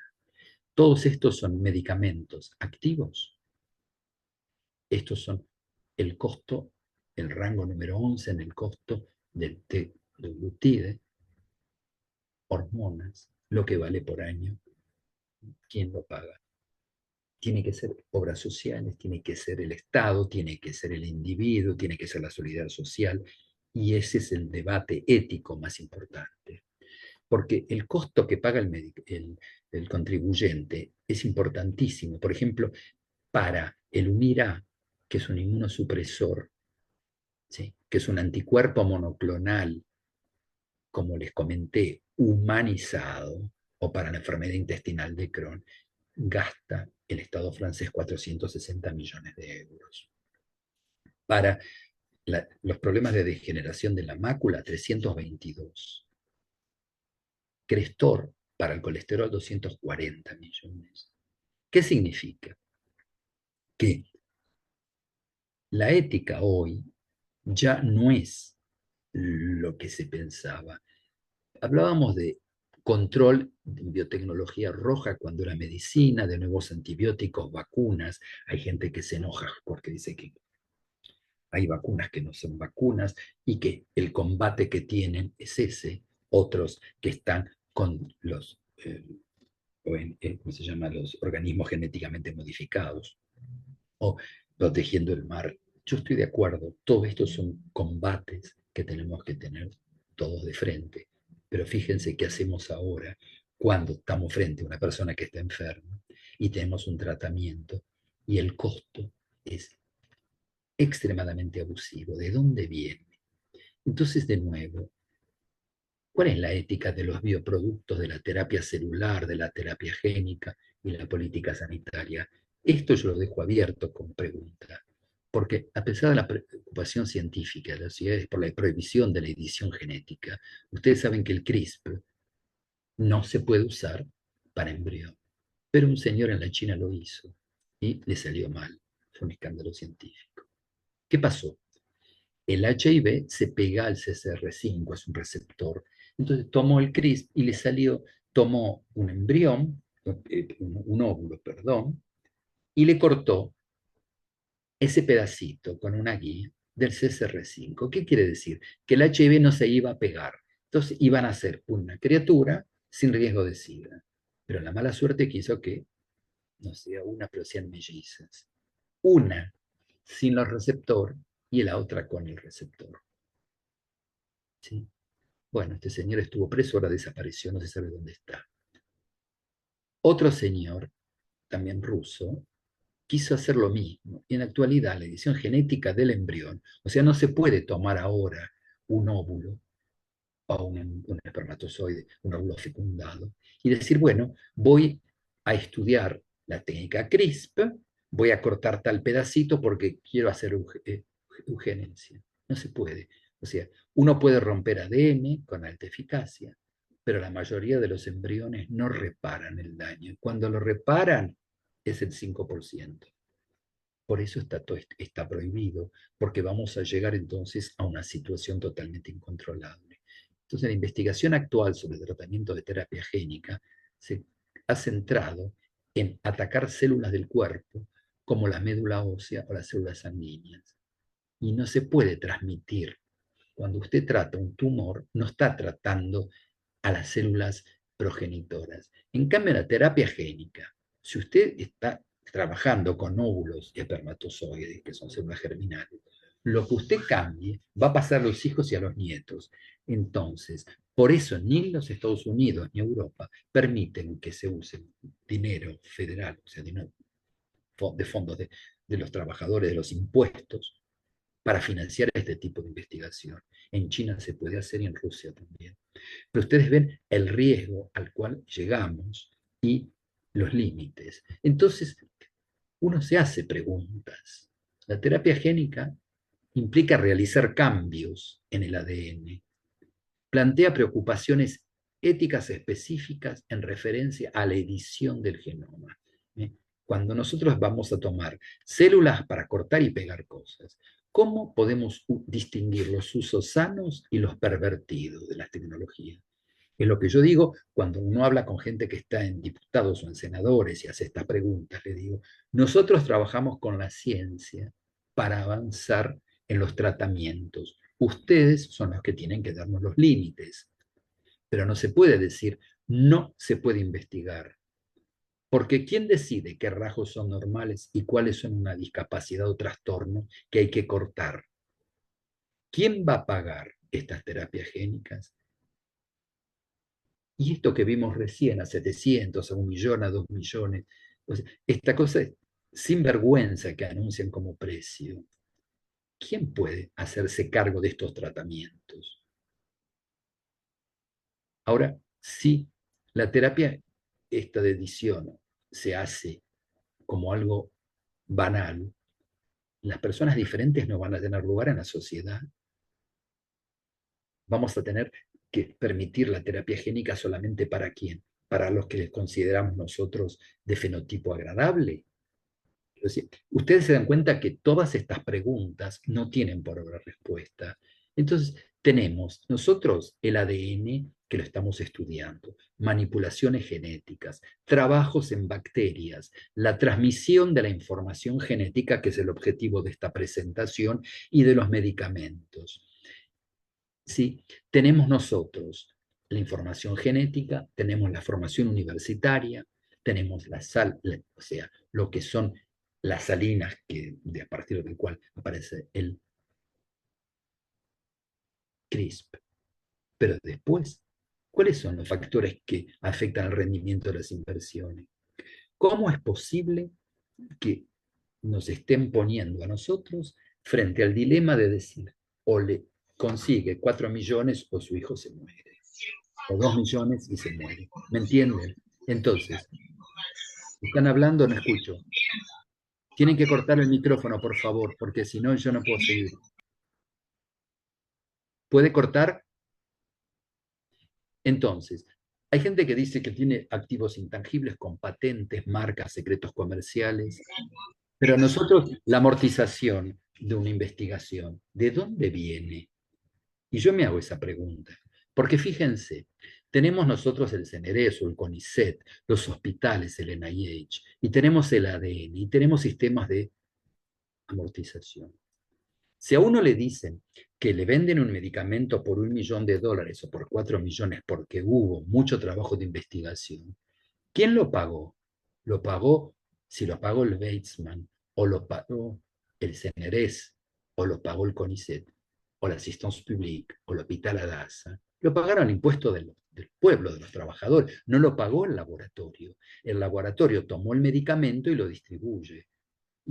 Todos estos son medicamentos activos. Estos son el costo, el rango número 11 en el costo del glutide, hormonas, lo que vale por año, ¿quién lo paga? Tiene que ser obras sociales, tiene que ser el Estado, tiene que ser el individuo, tiene que ser la solidaridad social, y ese es el debate ético más importante. Porque el costo que paga el contribuyente es importantísimo. Por ejemplo, para el UNIRA, que es un inmunosupresor, ¿sí? Que es un anticuerpo monoclonal, como les comenté, humanizado, o para la enfermedad intestinal de Crohn, gasta el Estado francés 460 millones de euros. Para los problemas de degeneración de la mácula, 322. Crestor, para el colesterol, 240 millones. ¿Qué significa? Que la ética hoy ya no es lo que se pensaba. Hablábamos de control de biotecnología roja cuando era medicina, de nuevos antibióticos, vacunas. Hay gente que se enoja porque dice que hay vacunas que no son vacunas y que el combate que tienen es ese. Otros que están con los, ¿cómo se llama? Los organismos genéticamente modificados o protegiendo el mar. Yo estoy de acuerdo, todo esto son combates que tenemos que tener todos de frente. Pero fíjense qué hacemos ahora cuando estamos frente a una persona que está enferma y tenemos un tratamiento y el costo es extremadamente abusivo. ¿De dónde viene? Entonces, de nuevo, ¿cuál es la ética de los bioproductos, de la terapia celular, de la terapia génica y la política sanitaria? Esto yo lo dejo abierto como pregunta, porque a pesar de la preocupación científica de las sociedades por la prohibición de la edición genética, ustedes saben que el CRISPR no se puede usar para embrión. Pero un señor en la China lo hizo y le salió mal. Fue un escándalo científico. ¿Qué pasó? El HIV se pega al CCR5, es un receptor. Entonces tomó el CRISPR y le salió, tomó un embrión, un óvulo, perdón, y le cortó ese pedacito con una guía del CCR5. ¿Qué quiere decir? Que el HIV no se iba a pegar. Entonces iban a ser una criatura sin riesgo de SIDA. Pero la mala suerte quiso que no sea una, pero sean mellizas. Una sin los receptores y la otra con el receptor. ¿Sí? Bueno, este señor estuvo preso, ahora desapareció, no se sabe dónde está. Otro señor, también ruso, quiso hacer lo mismo. Y en la actualidad, la edición genética del embrión, o sea, no se puede tomar ahora un óvulo o un espermatozoide, un óvulo fecundado, y decir, bueno, voy a estudiar la técnica CRISP, voy a cortar tal pedacito porque quiero hacer eugenesia. No se puede. O sea, uno puede romper ADN con alta eficacia, pero la mayoría de los embriones no reparan el daño. Cuando lo reparan, es el 5%. Por eso está prohibido, porque vamos a llegar entonces a una situación totalmente incontrolable. Entonces, la investigación actual sobre el tratamiento de terapia génica se ha centrado en atacar células del cuerpo, como la médula ósea o las células sanguíneas. Y no se puede transmitir. Cuando usted trata un tumor, no está tratando a las células progenitoras. En cambio, la terapia génica, si usted está trabajando con óvulos y espermatozoides, que son células germinales, lo que usted cambie va a pasar a los hijos y a los nietos. Entonces, por eso ni los Estados Unidos ni Europa permiten que se use dinero federal, o sea, dinero de fondos de los trabajadores, de los impuestos, para financiar este tipo de investigación. En China se puede hacer y en Rusia también. Pero ustedes ven el riesgo al cual llegamos y los límites. Entonces, uno se hace preguntas. La terapia génica implica realizar cambios en el ADN. Plantea preocupaciones éticas específicas en referencia a la edición del genoma. ¿Eh? Cuando nosotros vamos a tomar células para cortar y pegar cosas, ¿cómo podemos distinguir los usos sanos y los pervertidos de las tecnologías? Es lo que yo digo cuando uno habla con gente que está en diputados o en senadores y hace estas preguntas. Le digo, nosotros trabajamos con la ciencia para avanzar en los tratamientos. Ustedes son los que tienen que darnos los límites, pero no se puede decir, no se puede investigar. Porque ¿quién decide qué rasgos son normales y cuáles son una discapacidad o trastorno que hay que cortar? ¿Quién va a pagar estas terapias génicas? Y esto que vimos recién, a 700, a 1 millón, a 2 millones, o sea, esta cosa sin vergüenza que anuncian como precio, ¿quién puede hacerse cargo de estos tratamientos? Ahora, si la terapia esta de edición se hace como algo banal, las personas diferentes no van a tener lugar en la sociedad. Vamos a tener que permitir la terapia génica solamente para quién, para los que consideramos nosotros de fenotipo agradable. Es decir, ustedes se dan cuenta que todas estas preguntas no tienen por ahora respuesta. Entonces, tenemos nosotros el ADN que lo estamos estudiando, manipulaciones genéticas, trabajos en bacterias, la transmisión de la información genética, que es el objetivo de esta presentación, y de los medicamentos. ¿Sí? Tenemos nosotros la información genética, tenemos la formación universitaria, tenemos la sal, o sea, lo que son las salinas a partir del cual aparece el CRISP. Pero después, ¿cuáles son los factores que afectan al rendimiento de las inversiones? ¿Cómo es posible que nos estén poniendo a nosotros frente al dilema de decir, o le consigue 4 millones o su hijo se muere, o 2 millones y se muere? ¿Me entienden? Entonces, están hablando, no escucho. Tienen que cortar el micrófono, por favor, porque si no, yo no puedo seguir. ¿Puede cortar? Entonces, hay gente que dice que tiene activos intangibles con patentes, marcas, secretos comerciales, pero nosotros, la amortización de una investigación, ¿de dónde viene? Y yo me hago esa pregunta, porque fíjense, tenemos nosotros el CNRES o el CONICET, los hospitales, el NIH, y tenemos el ADN, y tenemos sistemas de amortización. Si a uno le dicen que le venden un medicamento por $1 millón o por 4 millones porque hubo mucho trabajo de investigación, ¿quién lo pagó? Lo pagó, si lo pagó el Weizmann, o lo pagó el CNRES, o lo pagó el CONICET, o la Assistance Publique, o el Hospital Adasa. Lo pagaron el impuesto del pueblo, de los trabajadores. No lo pagó el laboratorio. El laboratorio tomó el medicamento y lo distribuye.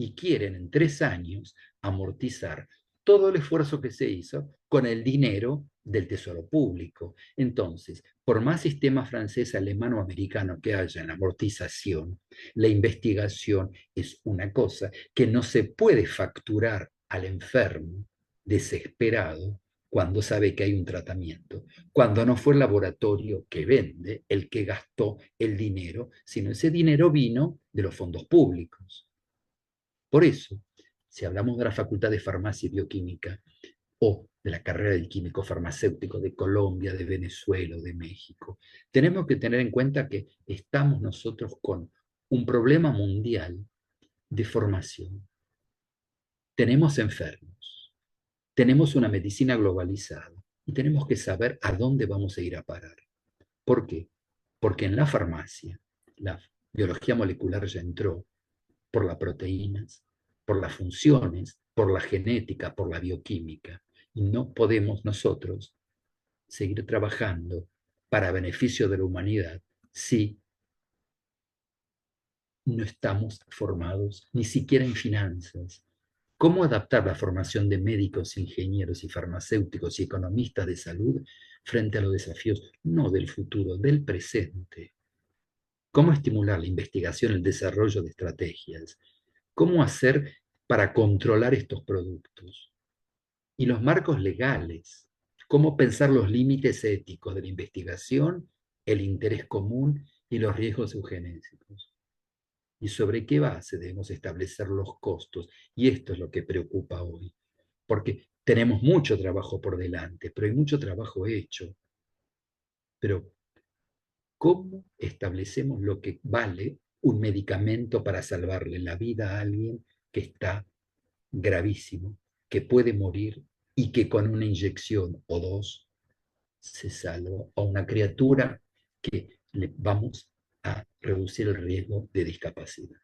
y quieren en 3 años amortizar todo el esfuerzo que se hizo con el dinero del tesoro público. Entonces, por más sistema francés, alemán o americano que haya en la amortización, la investigación es una cosa que no se puede facturar al enfermo desesperado cuando sabe que hay un tratamiento, cuando no fue el laboratorio que vende el que gastó el dinero, sino ese dinero vino de los fondos públicos. Por eso, si hablamos de la Facultad de Farmacia y Bioquímica o de la carrera de químico farmacéutico de Colombia, de Venezuela o de México, tenemos que tener en cuenta que estamos nosotros con un problema mundial de formación. Tenemos enfermos, tenemos una medicina globalizada y tenemos que saber a dónde vamos a ir a parar. ¿Por qué? Porque en la farmacia, la biología molecular ya entró por las proteínas, por las funciones, por la genética, por la bioquímica. Y no podemos nosotros seguir trabajando para beneficio de la humanidad si no estamos formados ni siquiera en finanzas. ¿Cómo adaptar la formación de médicos, ingenieros y farmacéuticos y economistas de salud frente a los desafíos no del futuro, del presente? ¿Cómo estimular la investigación, el desarrollo de estrategias? ¿Cómo hacer para controlar estos productos? Y los marcos legales. ¿Cómo pensar los límites éticos de la investigación, el interés común y los riesgos eugenésicos? ¿Y sobre qué base debemos establecer los costos? Y esto es lo que preocupa hoy, porque tenemos mucho trabajo por delante, pero hay mucho trabajo hecho. Pero ¿cómo establecemos lo que vale un medicamento para salvarle la vida a alguien que está gravísimo, que puede morir y que con una inyección o dos se salva a una criatura que le vamos a reducir el riesgo de discapacidad?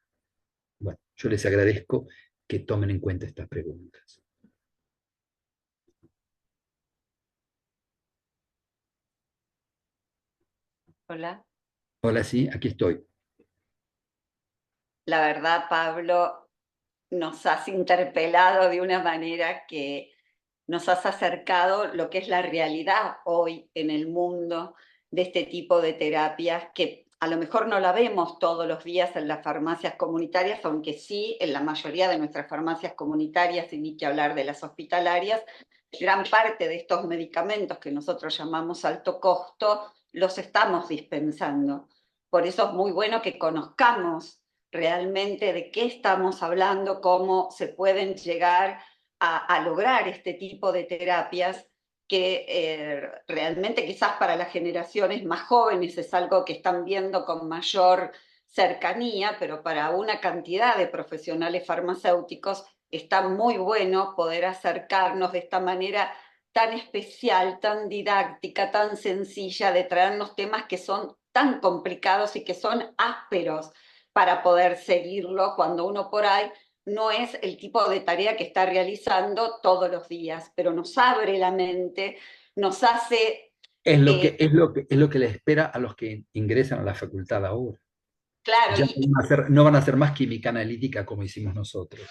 Bueno, yo les agradezco que tomen en cuenta estas preguntas. Hola. Hola, sí, aquí estoy. La verdad, Pablo, nos has interpelado de una manera que nos has acercado lo que es la realidad hoy en el mundo de este tipo de terapias, que a lo mejor no la vemos todos los días en las farmacias comunitarias, aunque sí en la mayoría de nuestras farmacias comunitarias, y ni que hablar de las hospitalarias, gran parte de estos medicamentos que nosotros llamamos alto costo los estamos dispensando. Por eso es muy bueno que conozcamos realmente de qué estamos hablando, cómo se pueden llegar a lograr este tipo de terapias que realmente quizás para las generaciones más jóvenes es algo que están viendo con mayor cercanía, pero para una cantidad de profesionales farmacéuticos está muy bueno poder acercarnos de esta manera tan especial, tan didáctica, tan sencilla, de traernos temas que son tan complicados y que son ásperos para poder seguirlo cuando uno por ahí no es el tipo de tarea que está realizando todos los días, pero nos abre la mente, nos hace... Es lo que les espera a los que ingresan a la facultad ahora. Claro, Ya no van a hacer más química analítica como hicimos nosotros.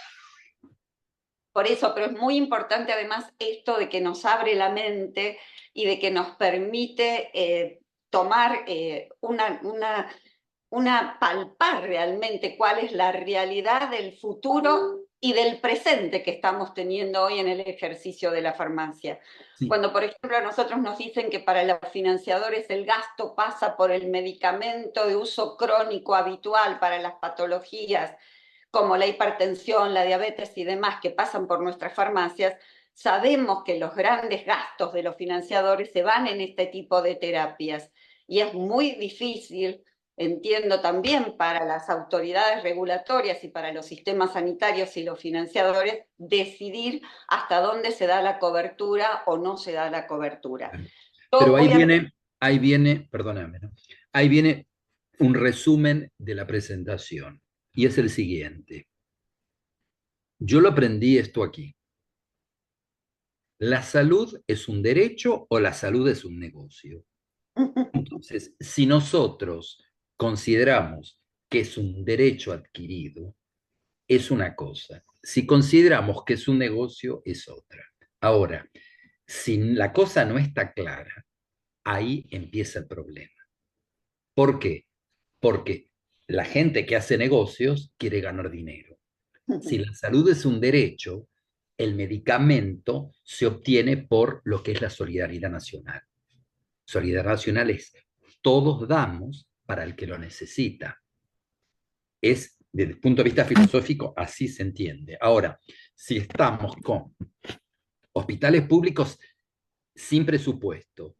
por eso, pero es muy importante además esto de que nos abre la mente y de que nos permite tomar una palpar realmente cuál es la realidad del futuro y del presente que estamos teniendo hoy en el ejercicio de la farmacia. Sí. Cuando, por ejemplo, a nosotros nos dicen que para los financiadores el gasto pasa por el medicamento de uso crónico habitual para las patologías como la hipertensión, la diabetes y demás que pasan por nuestras farmacias, sabemos que los grandes gastos de los financiadores se van en este tipo de terapias y es muy difícil, entiendo también para las autoridades regulatorias y para los sistemas sanitarios y los financiadores, decidir hasta dónde se da la cobertura o no se da la cobertura. Pero Yo voy a... ahí viene, perdóname, ¿no? Ahí viene un resumen de la presentación. Y es el siguiente. Yo lo aprendí esto aquí. ¿La salud es un derecho o la salud es un negocio? Entonces, si nosotros consideramos que es un derecho adquirido, es una cosa. Si consideramos que es un negocio, es otra. Ahora, si la cosa no está clara, ahí empieza el problema. ¿Por qué? Porque la gente que hace negocios quiere ganar dinero. Si la salud es un derecho, el medicamento se obtiene por lo que es la solidaridad nacional. Solidaridad nacional es todos damos para el que lo necesita. Es, desde el punto de vista filosófico, así se entiende. Ahora, si estamos con hospitales públicos sin presupuesto,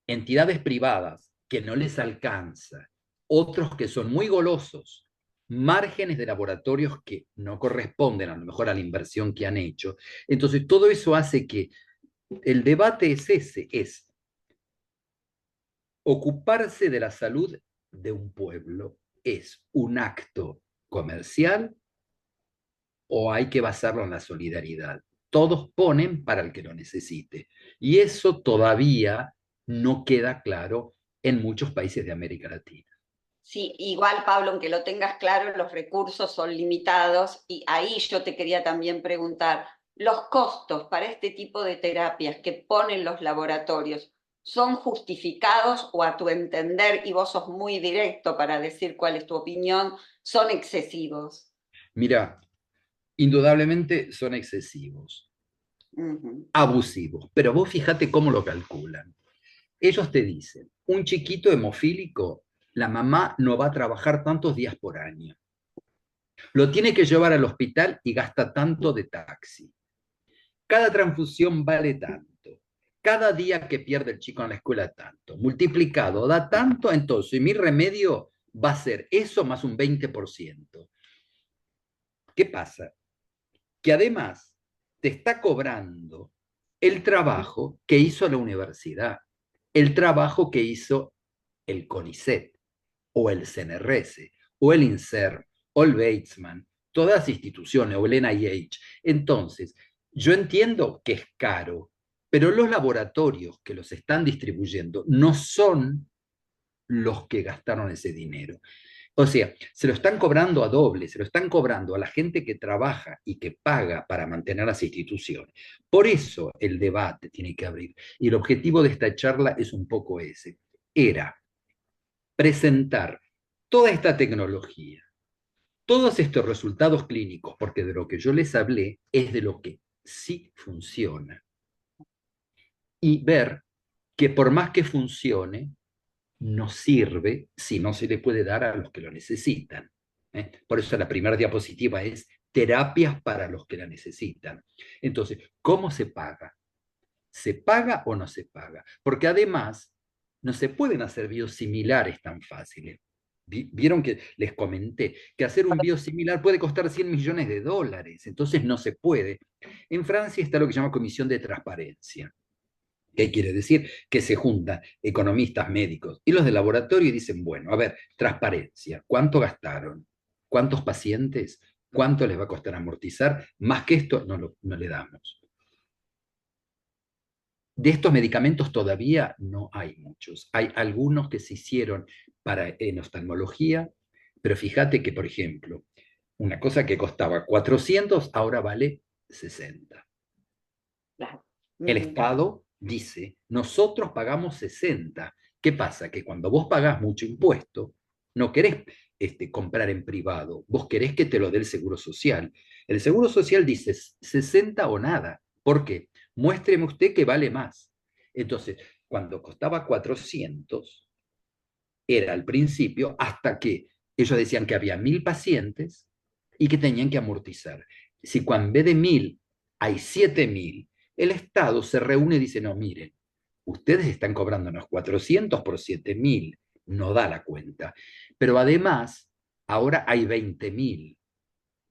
entidades privadas que no les alcanza, otros que son muy golosos, márgenes de laboratorios que no corresponden a lo mejor a la inversión que han hecho. Entonces, todo eso hace que el debate es ese, es ocuparse de la salud de un pueblo. ¿Es un acto comercial o hay que basarlo en la solidaridad? Todos ponen para el que lo necesite. Y eso todavía no queda claro en muchos países de América Latina. Sí, igual Pablo, aunque lo tengas claro, los recursos son limitados y ahí yo te quería también preguntar, ¿los costos para este tipo de terapias que ponen los laboratorios son justificados o a tu entender, y vos sos muy directo para decir cuál es tu opinión, son excesivos? Mira, indudablemente son excesivos, Ujú. abusivos, pero vos fíjate cómo lo calculan. Ellos te dicen, un chiquito hemofílico, la mamá no va a trabajar tantos días por año. Lo tiene que llevar al hospital y gasta tanto de taxi. Cada transfusión vale tanto. Cada día que pierde el chico en la escuela tanto. Multiplicado da tanto, entonces mi remedio va a ser eso más un 20%. ¿Qué pasa? Que además te está cobrando el trabajo que hizo la universidad, el trabajo que hizo el CONICET, o el CNRS, o el INSERM, o el Weizmann, todas las instituciones, o el NIH. Entonces, yo entiendo que es caro, pero los laboratorios que los están distribuyendo no son los que gastaron ese dinero. O sea, se lo están cobrando a doble, se lo están cobrando a la gente que trabaja y que paga para mantener las instituciones. Por eso el debate tiene que abrir. Y el objetivo de esta charla es un poco ese. Era presentar toda esta tecnología, todos estos resultados clínicos, porque de lo que yo les hablé es de lo que sí funciona. Y ver que por más que funcione, no sirve si no se le puede dar a los que lo necesitan. Por eso la primera diapositiva es terapias para los que la necesitan. Entonces, ¿cómo se paga? ¿Se paga o no se paga? Porque además, no se pueden hacer biosimilares tan fáciles. Vieron que les comenté que hacer un biosimilar puede costar 100 millones de dólares, entonces no se puede. En Francia está lo que se llama Comisión de Transparencia. ¿Qué quiere decir? Que se juntan economistas, médicos y los de laboratorio y dicen, bueno, a ver, transparencia, ¿cuánto gastaron? ¿Cuántos pacientes? ¿Cuánto les va a costar amortizar? Más que esto no le damos. De estos medicamentos todavía no hay muchos. Hay algunos que se hicieron en oftalmología, pero fíjate que, por ejemplo, una cosa que costaba 400 ahora vale 60. Claro. El Ujú. Estado dice, nosotros pagamos 60. ¿Qué pasa? Que cuando vos pagás mucho impuesto, no querés comprar en privado, vos querés que te lo dé el Seguro Social. El Seguro Social dice 60 o nada. ¿Por qué? Muéstreme usted que vale más. Entonces, cuando costaba 400, era al principio, hasta que ellos decían que había 1000 pacientes y que tenían que amortizar. Si cuando en vez de 1000 hay 7000, el Estado se reúne y dice, no, miren, ustedes están cobrándonos 400 por 7000, no da la cuenta. Pero además, ahora hay 20000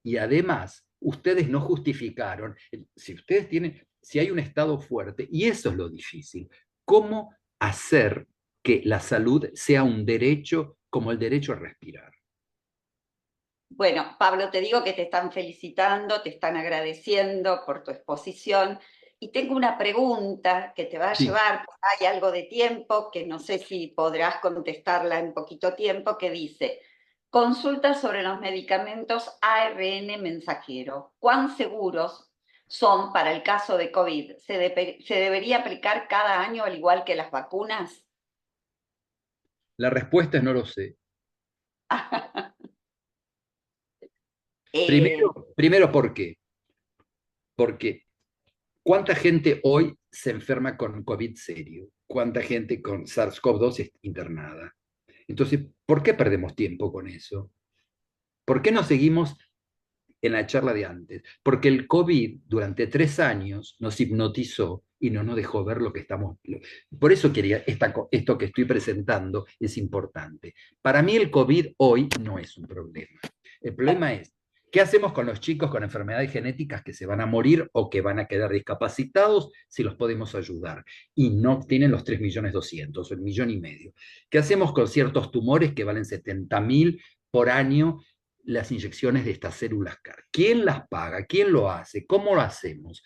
y además, ustedes no justificaron, si ustedes tienen, si hay un Estado fuerte, y eso es lo difícil, ¿cómo hacer que la salud sea un derecho como el derecho a respirar? Bueno, Pablo, te digo que te están felicitando, te están agradeciendo por tu exposición y tengo una pregunta que te va a Sí, llevar, hay algo de tiempo, que no sé si podrás contestarla en poquito tiempo, que dice, Consulta sobre los medicamentos ARN mensajero. ¿Cuán seguros son para el caso de COVID? ¿Se debería aplicar cada año al igual que las vacunas? La respuesta es no lo sé. Eh, Primero, ¿por qué? Porque ¿cuánta gente hoy se enferma con COVID serio? ¿Cuánta gente con SARS-CoV-2 es internada? Entonces, ¿por qué perdemos tiempo con eso? ¿Por qué no seguimos en la charla de antes? Porque el COVID durante 3 años nos hipnotizó y no nos dejó ver lo que estamos... Por eso quería, esto que estoy presentando es importante. Para mí el COVID hoy no es un problema. El problema es, ¿qué hacemos con los chicos con enfermedades genéticas que se van a morir o que van a quedar discapacitados si los podemos ayudar? Y no tienen los 3.200.000 o el 1.500.000. ¿Qué hacemos con ciertos tumores que valen 70.000 por año las inyecciones de estas células CAR? ¿Quién las paga? ¿Quién lo hace? ¿Cómo lo hacemos?